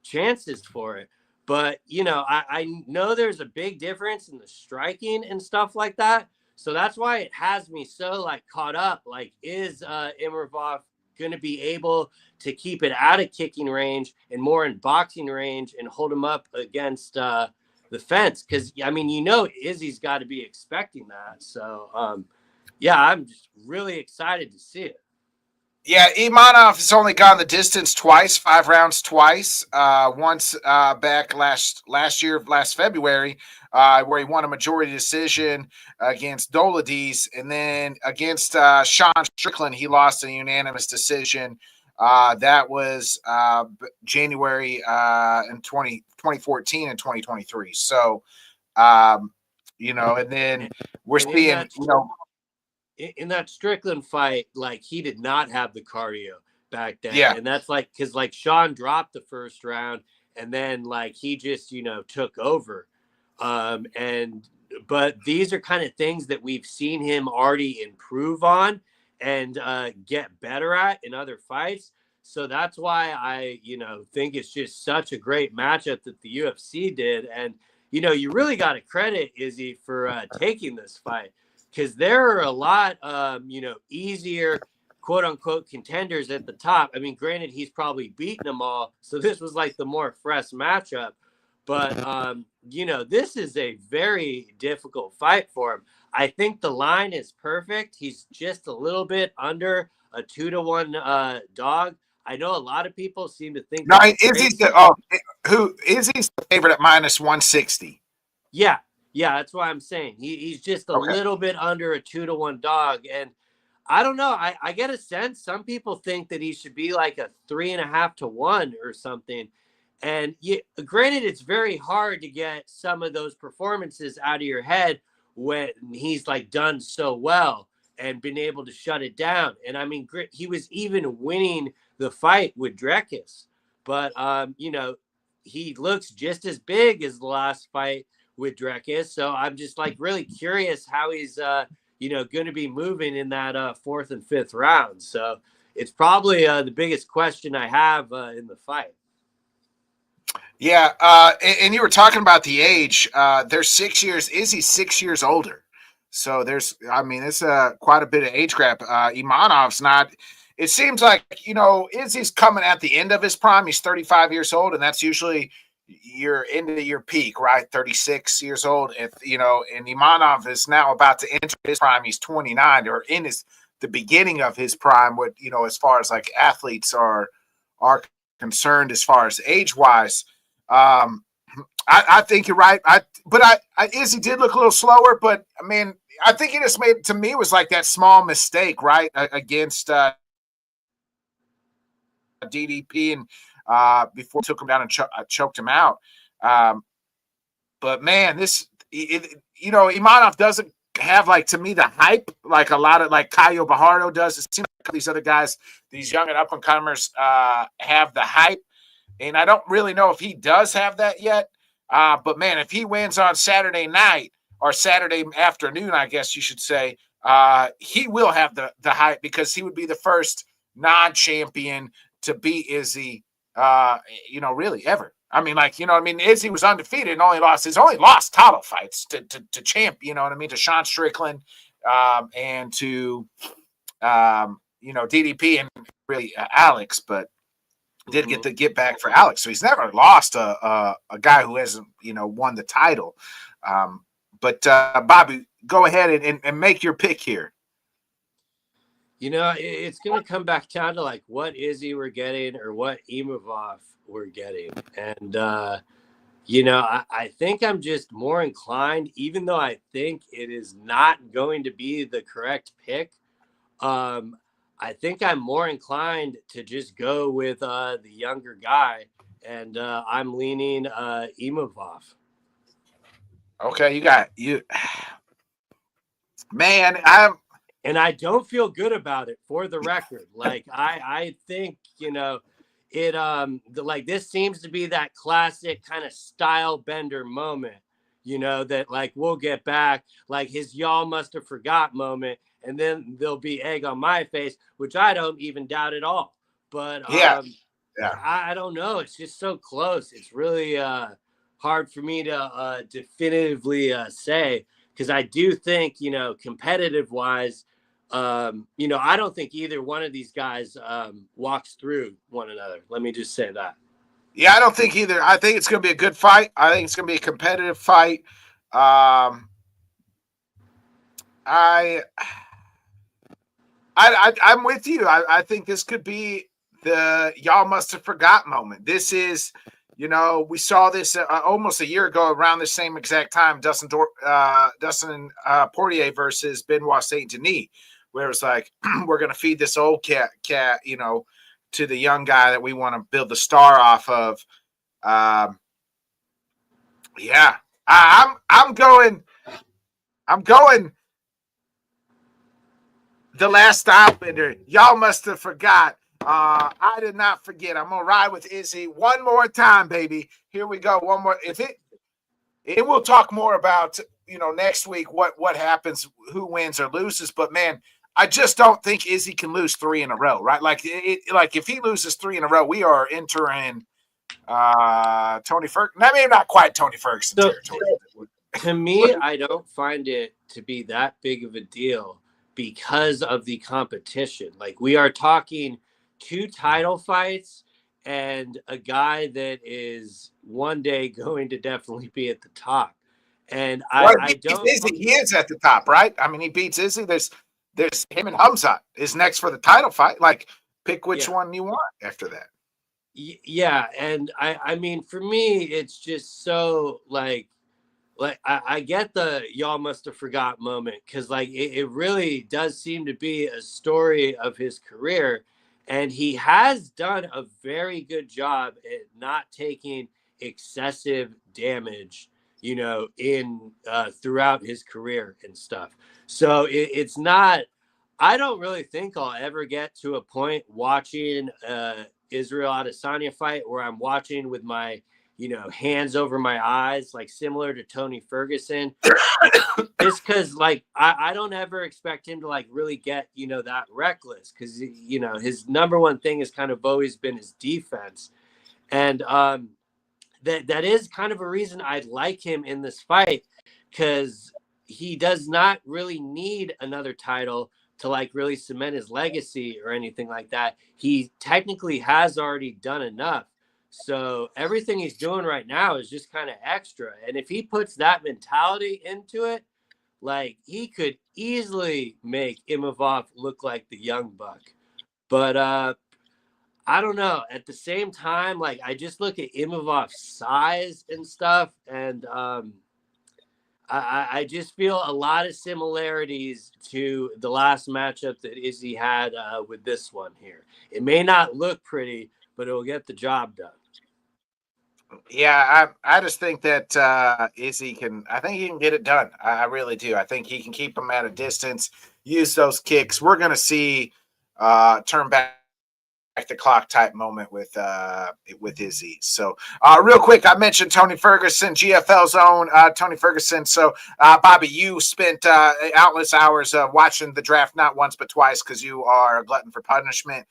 chances for it. But, you know, I know there's a big difference in the striking and stuff like that. So that's why it has me so, like, caught up. Like, is Imavov going to be able to keep it out of kicking range and more in boxing range and hold him up against the fence? Because, I mean, you know, Izzy's got to be expecting that. So, yeah, I'm just really excited to see it. Yeah, Imanov has only gone the distance twice, 5 rounds twice. Once back last February, where he won a majority decision against Dolidis, and then against Sean Strickland, he lost a unanimous decision. That was January in 2014 and 2023. So, you know, and then we're seeing, you know, in that Strickland fight, like he did not have the cardio back then. Yeah. And that's like, cause like Sean dropped the first round and then like he just, you know, took over. But these are kind of things that we've seen him already improve on and get better at in other fights. So that's why I, you know, think it's just such a great matchup that the UFC did. And, you know, you really got to credit Izzy for taking this fight. Because there are a lot, you know, easier, quote unquote, contenders at the top. I mean, granted, he's probably beaten them all. So this was like the more fresh matchup. But, you know, this is a very difficult fight for him. I think the line is perfect. He's just a little bit under a 2-1 dog. I know a lot of people seem to think. No, Izzy's Izzy's the favorite at -160. Yeah. Yeah, that's what I'm saying. He's just a little bit under a 2-1 dog. And I don't know. I get a sense some people think that he should be like a 3.5 to 1 or something. And granted, it's very hard to get some of those performances out of your head when he's like done so well and been able to shut it down. And I mean, he was even winning the fight with Dreckus. But, you know, he looks just as big as the last fight with Dreckus. So I'm just like really curious how he's you know, going to be moving in that 4th and 5th round. So it's probably the biggest question I have in the fight. Yeah, and you were talking about the age. They're 6 years. Izzy's 6 years older. So there's, I mean, it's quite a bit of age gap. Imanov's not. It seems like, you know, Izzy's coming at the end of his prime. He's 35 years old, and that's usually you're into your peak, right? 36 years old. If you know, and Imanov is now about to enter his prime. He's 29 or in the beginning of his prime. What, you know, as far as like athletes are concerned, as far as age wise, I think you're right. Izzy did look a little slower, but I mean, I think he just made, to me, was like that small mistake, right, against DDP and. Before took him down and choked him out. But man, you know, Imanov doesn't have, like, to me, the hype like a lot of, like, Caio Bajardo does. It seems like these other guys, these young and up and comers, have the hype, and I don't really know if he does have that yet. But man, if he wins on Saturday night or Saturday afternoon, I guess you should say, he will have the hype because he would be the first non-champion to beat Izzy. You know, really ever. I mean, like, you know, I mean, Izzy was undefeated and only lost title fights to champ, you know what I mean, to Sean Strickland, and to, you know, DDP and really Alex, but did get the get back for Alex. So he's never lost a guy who hasn't, you know, won the title. But Bobby, go ahead and make your pick here. You know, it's going to come back down to like what Izzy we're getting or what Imavov we're getting. And I think I'm just more inclined, even though I think it is not going to be the correct pick. I think I'm more inclined to just go with the younger guy, and I'm leaning Imavov. Okay, you, man. And I don't feel good about it, for the record. Like I think it like this seems to be that classic kind of style bender moment, that like we'll get back, like his y'all must have forgot moment, and then there'll be egg on my face, which I don't even doubt at all. But Yeah. I don't know. It's just so close. It's really hard for me to definitively say, because I do think, competitive wise, I don't think either one of these guys walks through one another. Let me just say that. Yeah, I don't think either. I think it's going to be a good fight. I think it's going to be a competitive fight. Um, I'm with you. I think this could be the y'all must have forgot moment. This is, we saw this almost a year ago around the same exact time. Dustin Poirier versus Benoit Saint Denis, where it's like we're gonna feed this old cat, to the young guy that we want to build the star off of. Yeah, I'm going. The last stopbender. Y'all must have forgot. I did not forget. I'm gonna ride with Izzy one more time, baby. Here we go. One more. And we'll talk more about next week what happens, who wins or loses. But man, I just don't think Izzy can lose 3 in a row, right? Like like if he loses 3 in a row, we are entering Tony Ferguson. I mean, not quite Tony Ferguson territory. To me, I don't find it to be that big of a deal because of the competition. Like, we are talking 2 title fights and a guy that is one day going to definitely be at the top. And I don't. Izzy, he is at the top, right? I mean, he beats Izzy. There's him and Hamzat is next for the title fight. Like, pick which one you want after that. Yeah, and I mean, for me, it's just so like I get the y'all must have forgot moment, because like it really does seem to be a story of his career, and he has done a very good job at not taking excessive damage, in throughout his career and stuff. So it's not. I don't really think I'll ever get to a point watching Israel Adesanya fight where I'm watching with my hands over my eyes, like similar to Tony Ferguson. Just because, like, I don't ever expect him to like really get, that reckless, because, his number one thing has kind of always been his defense. And that is kind of a reason I'd like him in this fight, because he does not really need another title to like really cement his legacy or anything like that. He technically has already done enough. So everything he's doing right now is just kind of extra. And if he puts that mentality into it, like, he could easily make Imavov look like the young buck. But I don't know. At the same time, like, I just look at Imavov's size and stuff, and I just feel a lot of similarities to the last matchup that Izzy had with this one here. It may not look pretty, but it will get the job done. Yeah, I just think that Izzy can. I think he can get it done. I really do. I think he can keep him at a distance, use those kicks. We're going to see turn back the clock type moment with Izzy. So real quick, I mentioned Tony Ferguson, GFL's own Tony Ferguson. So Bobby, you spent countless hours watching the draft, not once but twice, because you are a glutton for punishment.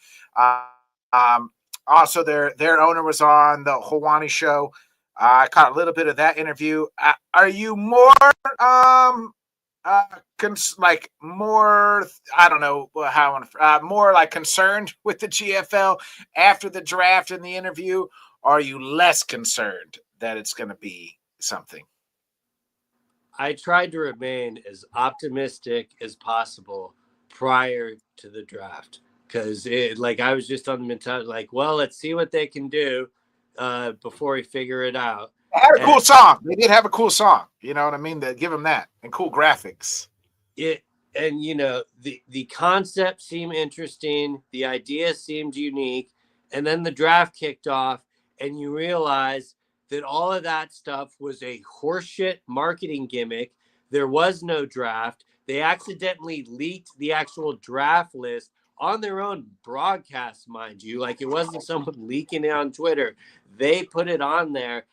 Also, their owner was on the Hawani show. I caught a little bit of that interview. Are you more like more, I don't know how I want to, more like concerned with the GFL after the draft and the interview? Or are you less concerned that it's going to be something? I tried to remain as optimistic as possible prior to the draft, because I was just on the mentality, like, well, let's see what they can do before we figure it out. They had a cool And song. They did have a cool song. You know what I mean? They give them that and cool graphics. it and the concept seemed interesting, the idea seemed unique, and then the draft kicked off, and you realize that all of that stuff was a horseshit marketing gimmick. There was no draft. They accidentally leaked the actual draft list on their own broadcast, mind you. Like, it wasn't someone leaking it on Twitter. They put it on there.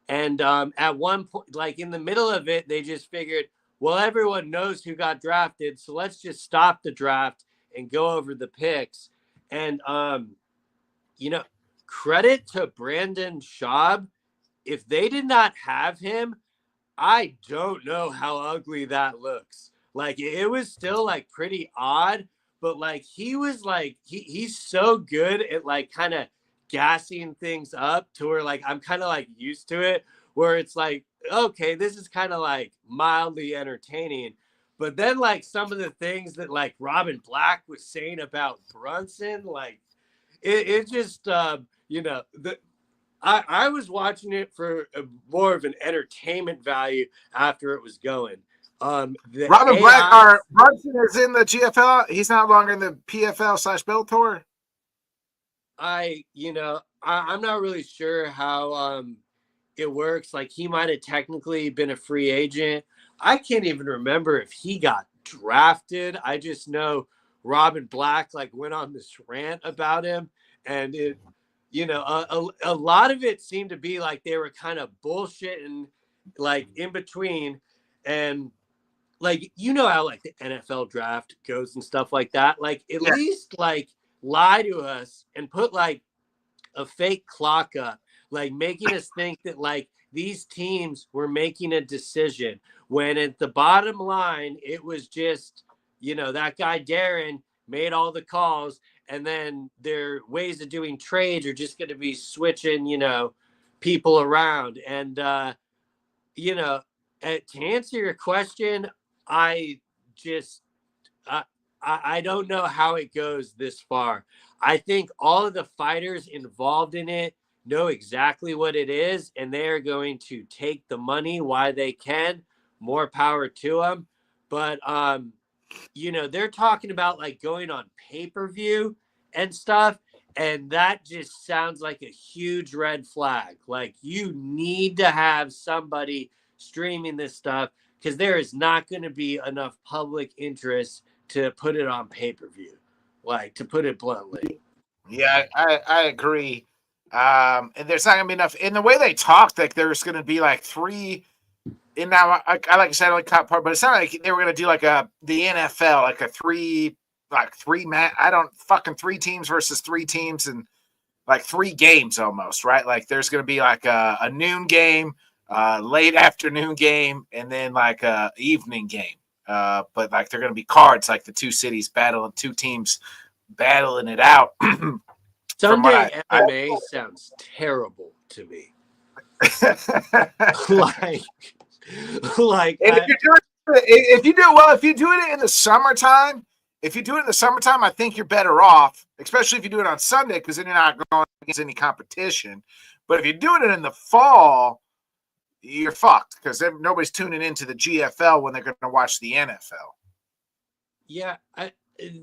And at one point, like in the middle of it, they just figured, well, everyone knows who got drafted, so let's just stop the draft and go over the picks. And credit to Brandon Schaub. If they did not have him, I don't know how ugly that looks. Like, it was still like pretty odd, but like he was like he's so good at like kind of gassing things up to where like I'm kind of like used to it, where it's like, okay, this is kind of like mildly entertaining. But then like some of the things that like Robin Black was saying about Brunson, like it just I was watching it for more of an entertainment value after it was going. The Robin AI, Black or Brunson is in the GFL. He's not longer in the PFL/Bellator. I'm not really sure how it works. Like, he might have technically been a free agent. I can't even remember if he got drafted. I just know Robin Black like went on this rant about him, and it a lot of it seemed to be like they were kind of bullshitting like in between. And like, how like the NFL draft goes and stuff like that, like at least like lie to us and put like a fake clock up, like making us think that like these teams were making a decision when at the bottom line it was just that guy Darren made all the calls, and then their ways of doing trades are just going to be switching people around. And to answer your question, I just I don't know how it goes this far. I think all of the fighters involved in it know exactly what it is, and they are going to take the money while they can. More power to them. But they're talking about like going on pay-per-view and stuff, and that just sounds like a huge red flag. Like, you need to have somebody streaming this stuff, because there is not going to be enough public interest to put it on pay-per-view, like, to put it bluntly. Yeah, I agree. And there's not gonna be enough. In the way they talked, like there's gonna be like three. And now I like I said, I like caught part, but it's not like they were gonna do like the NFL, like a three match. I don't fucking 3 teams versus 3 teams and like 3 games almost, right? Like there's gonna be like a noon game, late afternoon game, and then like a evening game. But like they're gonna be cards, like the 2 teams battling it out. Sunday MMA sounds terrible to me. like and if you do it in the summertime, I think you're better off, especially if you do it on Sunday, because then you're not going against any competition. But if you're doing it in the fall, you're fucked, because nobody's tuning into the GFL when they're going to watch the NFL. Yeah,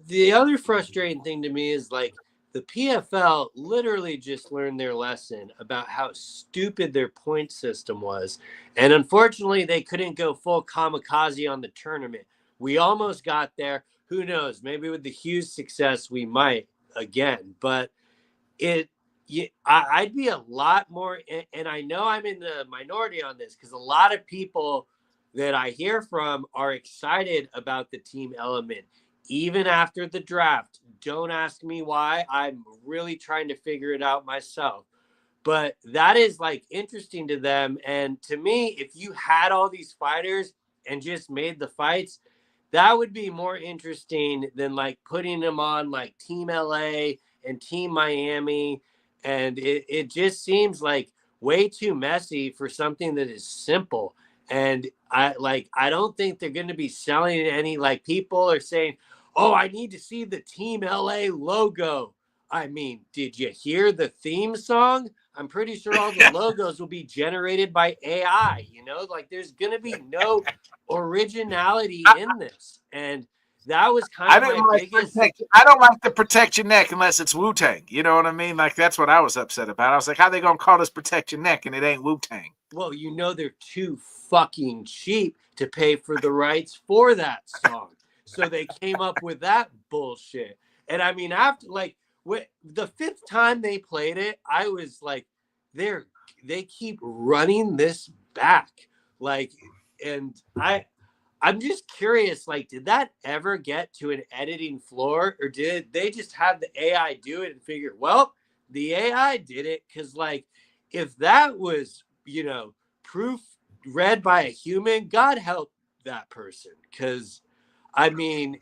the other frustrating thing to me is like the PFL literally just learned their lesson about how stupid their point system was. And unfortunately, they couldn't go full kamikaze on the tournament. We almost got there. Who knows? Maybe with the Hughes success, we might again. But I'd be a lot more, and I know I'm in the minority on this, because a lot of people that I hear from are excited about the team element, even after the draft. Don't ask me why. I'm really trying to figure it out myself. But that is like interesting to them. And to me, if you had all these fighters and just made the fights, that would be more interesting than like putting them on like Team LA and Team Miami. And it just seems like way too messy for something that is simple. And I don't think they're going to be selling any, like, people are saying, oh, I need to see the Team LA logo. I mean, did you hear the theme song? I'm pretty sure all the logos will be generated by AI. Like there's gonna be no originality in this, and that was kind of my biggest. I don't like to protect your neck unless it's Wu-Tang. You know what I mean? Like that's what I was upset about. I was like, how they gonna call this protect your neck and it ain't Wu-Tang? Well, they're too fucking cheap to pay for the rights for that song, so they came up with that bullshit. And I mean, after like the fifth time they played it, I was like, they keep running this back, like, and I'm just curious, like, did that ever get to an editing floor, or did they just have the AI do it and figure, well, the AI did it? Because, like, if that was, proof read by a human, God help that person. Because, I mean,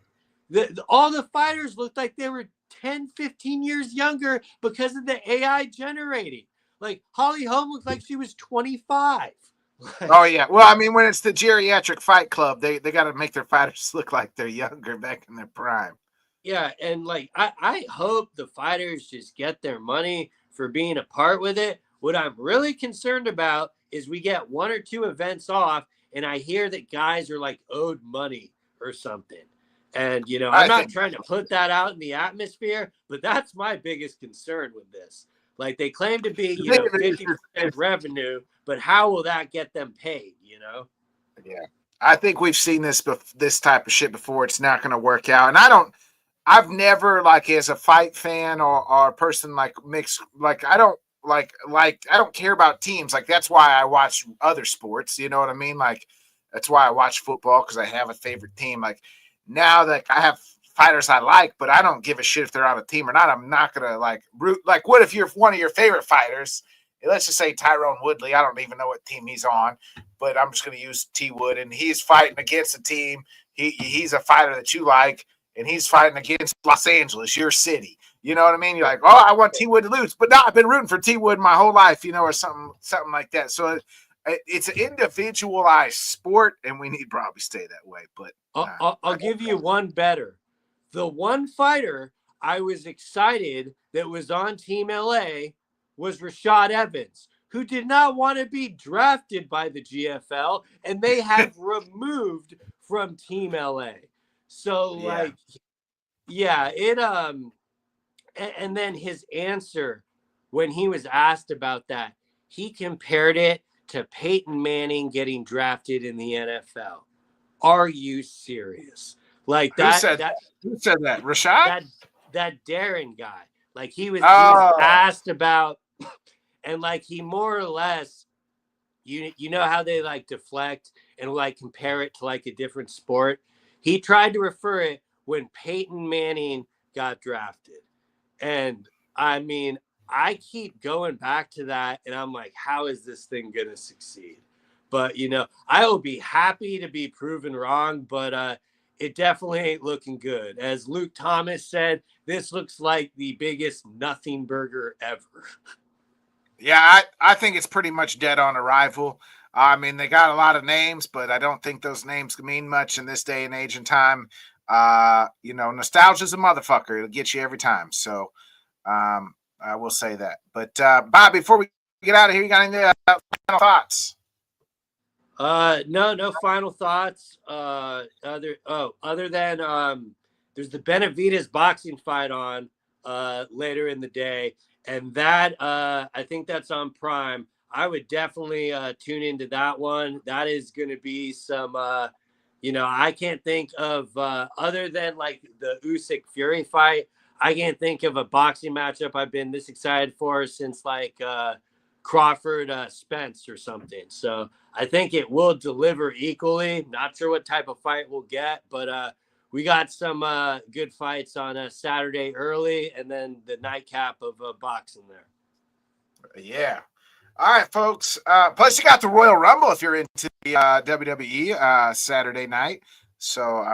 all the fighters looked like they were 10, 15 years younger because of the AI generating. Like, Holly Holm looked like she was 25. Oh yeah, well, I mean, when it's the geriatric fight club, they got to make their fighters look like they're younger, back in their prime. Yeah, and like I hope the fighters just get their money for being a part with it. What I'm really concerned about is we get 1 or 2 events off, and I hear that guys are like owed money or something. And I'm not trying to put that out in the atmosphere, but that's my biggest concern with this. Like they claim to be, 50% revenue, but how will that get them paid? Yeah, I think we've seen this type of shit before. It's not going to work out, and I've never, like, as a fight fan or a person like mixed, like I don't I don't care about teams. Like that's why I watch other sports. You know what I mean? Like that's why I watch football, because I have a favorite team. Like now that I have fighters I like, but I don't give a shit if they're on a team or not. I'm not gonna like root. Like, what if you're one of your favorite fighters? Let's just say Tyrone Woodley. I don't even know what team he's on, but I'm just gonna use T Wood, and he's fighting against a team. He's a fighter that you like, and he's fighting against Los Angeles, your city. You know what I mean? You're like, oh, I want T Wood to lose, but no, I've been rooting for T Wood my whole life, or something like that. So it's an individualized sport, and we need to probably stay that way. But I'll give you one better. The one fighter I was excited that was on Team LA was Rashad Evans, who did not want to be drafted by the GFL, and they have removed from Team LA. So, like, yeah, and then his answer when he was asked about that, he compared it to Peyton Manning getting drafted in the NFL. Are you serious? Like that? Who said that? Rashad? That Darren guy. Like he was asked about, and like he more or less, you know how they like deflect and like compare it to like a different sport. He tried to refer it when Peyton Manning got drafted, and I mean, I keep going back to that, and I'm like, how is this thing gonna succeed? But I will be happy to be proven wrong, but it definitely ain't looking good. As Luke Thomas said, this looks like the biggest nothing burger ever. Yeah, I think it's pretty much dead on arrival. I mean, they got a lot of names, but I don't think those names mean much in this day and age and time. Nostalgia's a motherfucker. It'll get you every time. So I will say that. But Bob, before we get out of here, you got any final thoughts? No final thoughts. Other than there's the Benavidez boxing fight on later in the day, and that I think that's on Prime. I would definitely tune into that one. That is going to be some I can't think of other than like the Usyk Fury fight. I can't think of a boxing matchup I've been this excited for since like Crawford Spence or something. So I think it will deliver equally. Not sure what type of fight we'll get, but we got some good fights on a Saturday early, and then the nightcap of boxing there. Yeah. All right, folks. Plus, you got the Royal Rumble if you're into the WWE Saturday night. So,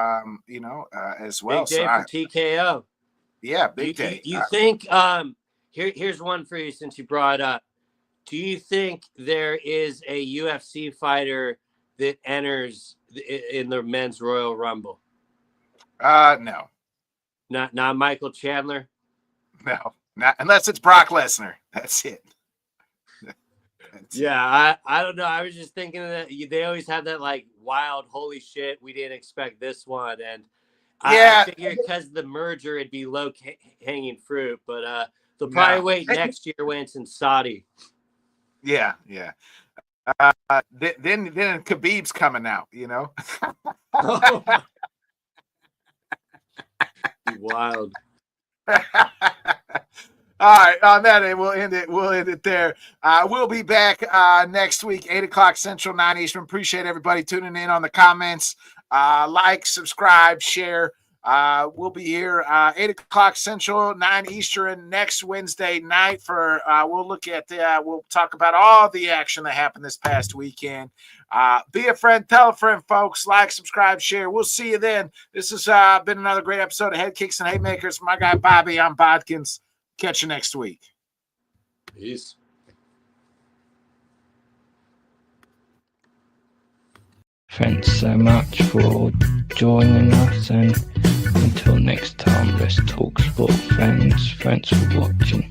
as well. Big day for TKO. Yeah, big day. You think? Here's one for you since you brought up. Do you think there is a UFC fighter that enters in the men's Royal Rumble? No. Not Michael Chandler? No, not unless it's Brock Lesnar. That's it. Yeah, I don't know. I was just thinking that they always have that like wild, holy shit, we didn't expect this one. And I figured because the merger, it'd be low hanging fruit, but they'll probably wait next year when it's in Saudi. Yeah. Then Khabib's coming out, you know. Wild. All right, on that, we'll end it there. We'll be back next week, 8:00 Central, 9 Eastern. Appreciate everybody tuning in on the comments. Like, subscribe, share. We'll be here 8:00 Central, 9 Eastern next Wednesday night for we'll look at we'll talk about all the action that happened this past weekend. Be a friend, tell a friend, folks. Like, subscribe, share. We'll see you then. This has been another great episode of Head Kicks and Haymakers. My guy Bobby, I'm Bodkins. Catch you next week. Peace. Thanks so much for joining us, and until next time, let's talk sport, fans. Thanks for watching.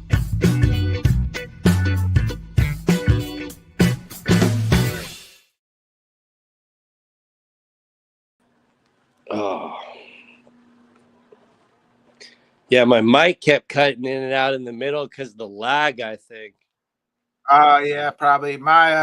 Oh. Yeah, my mic kept cutting in and out in the middle because of the lag, I think. Yeah, probably. My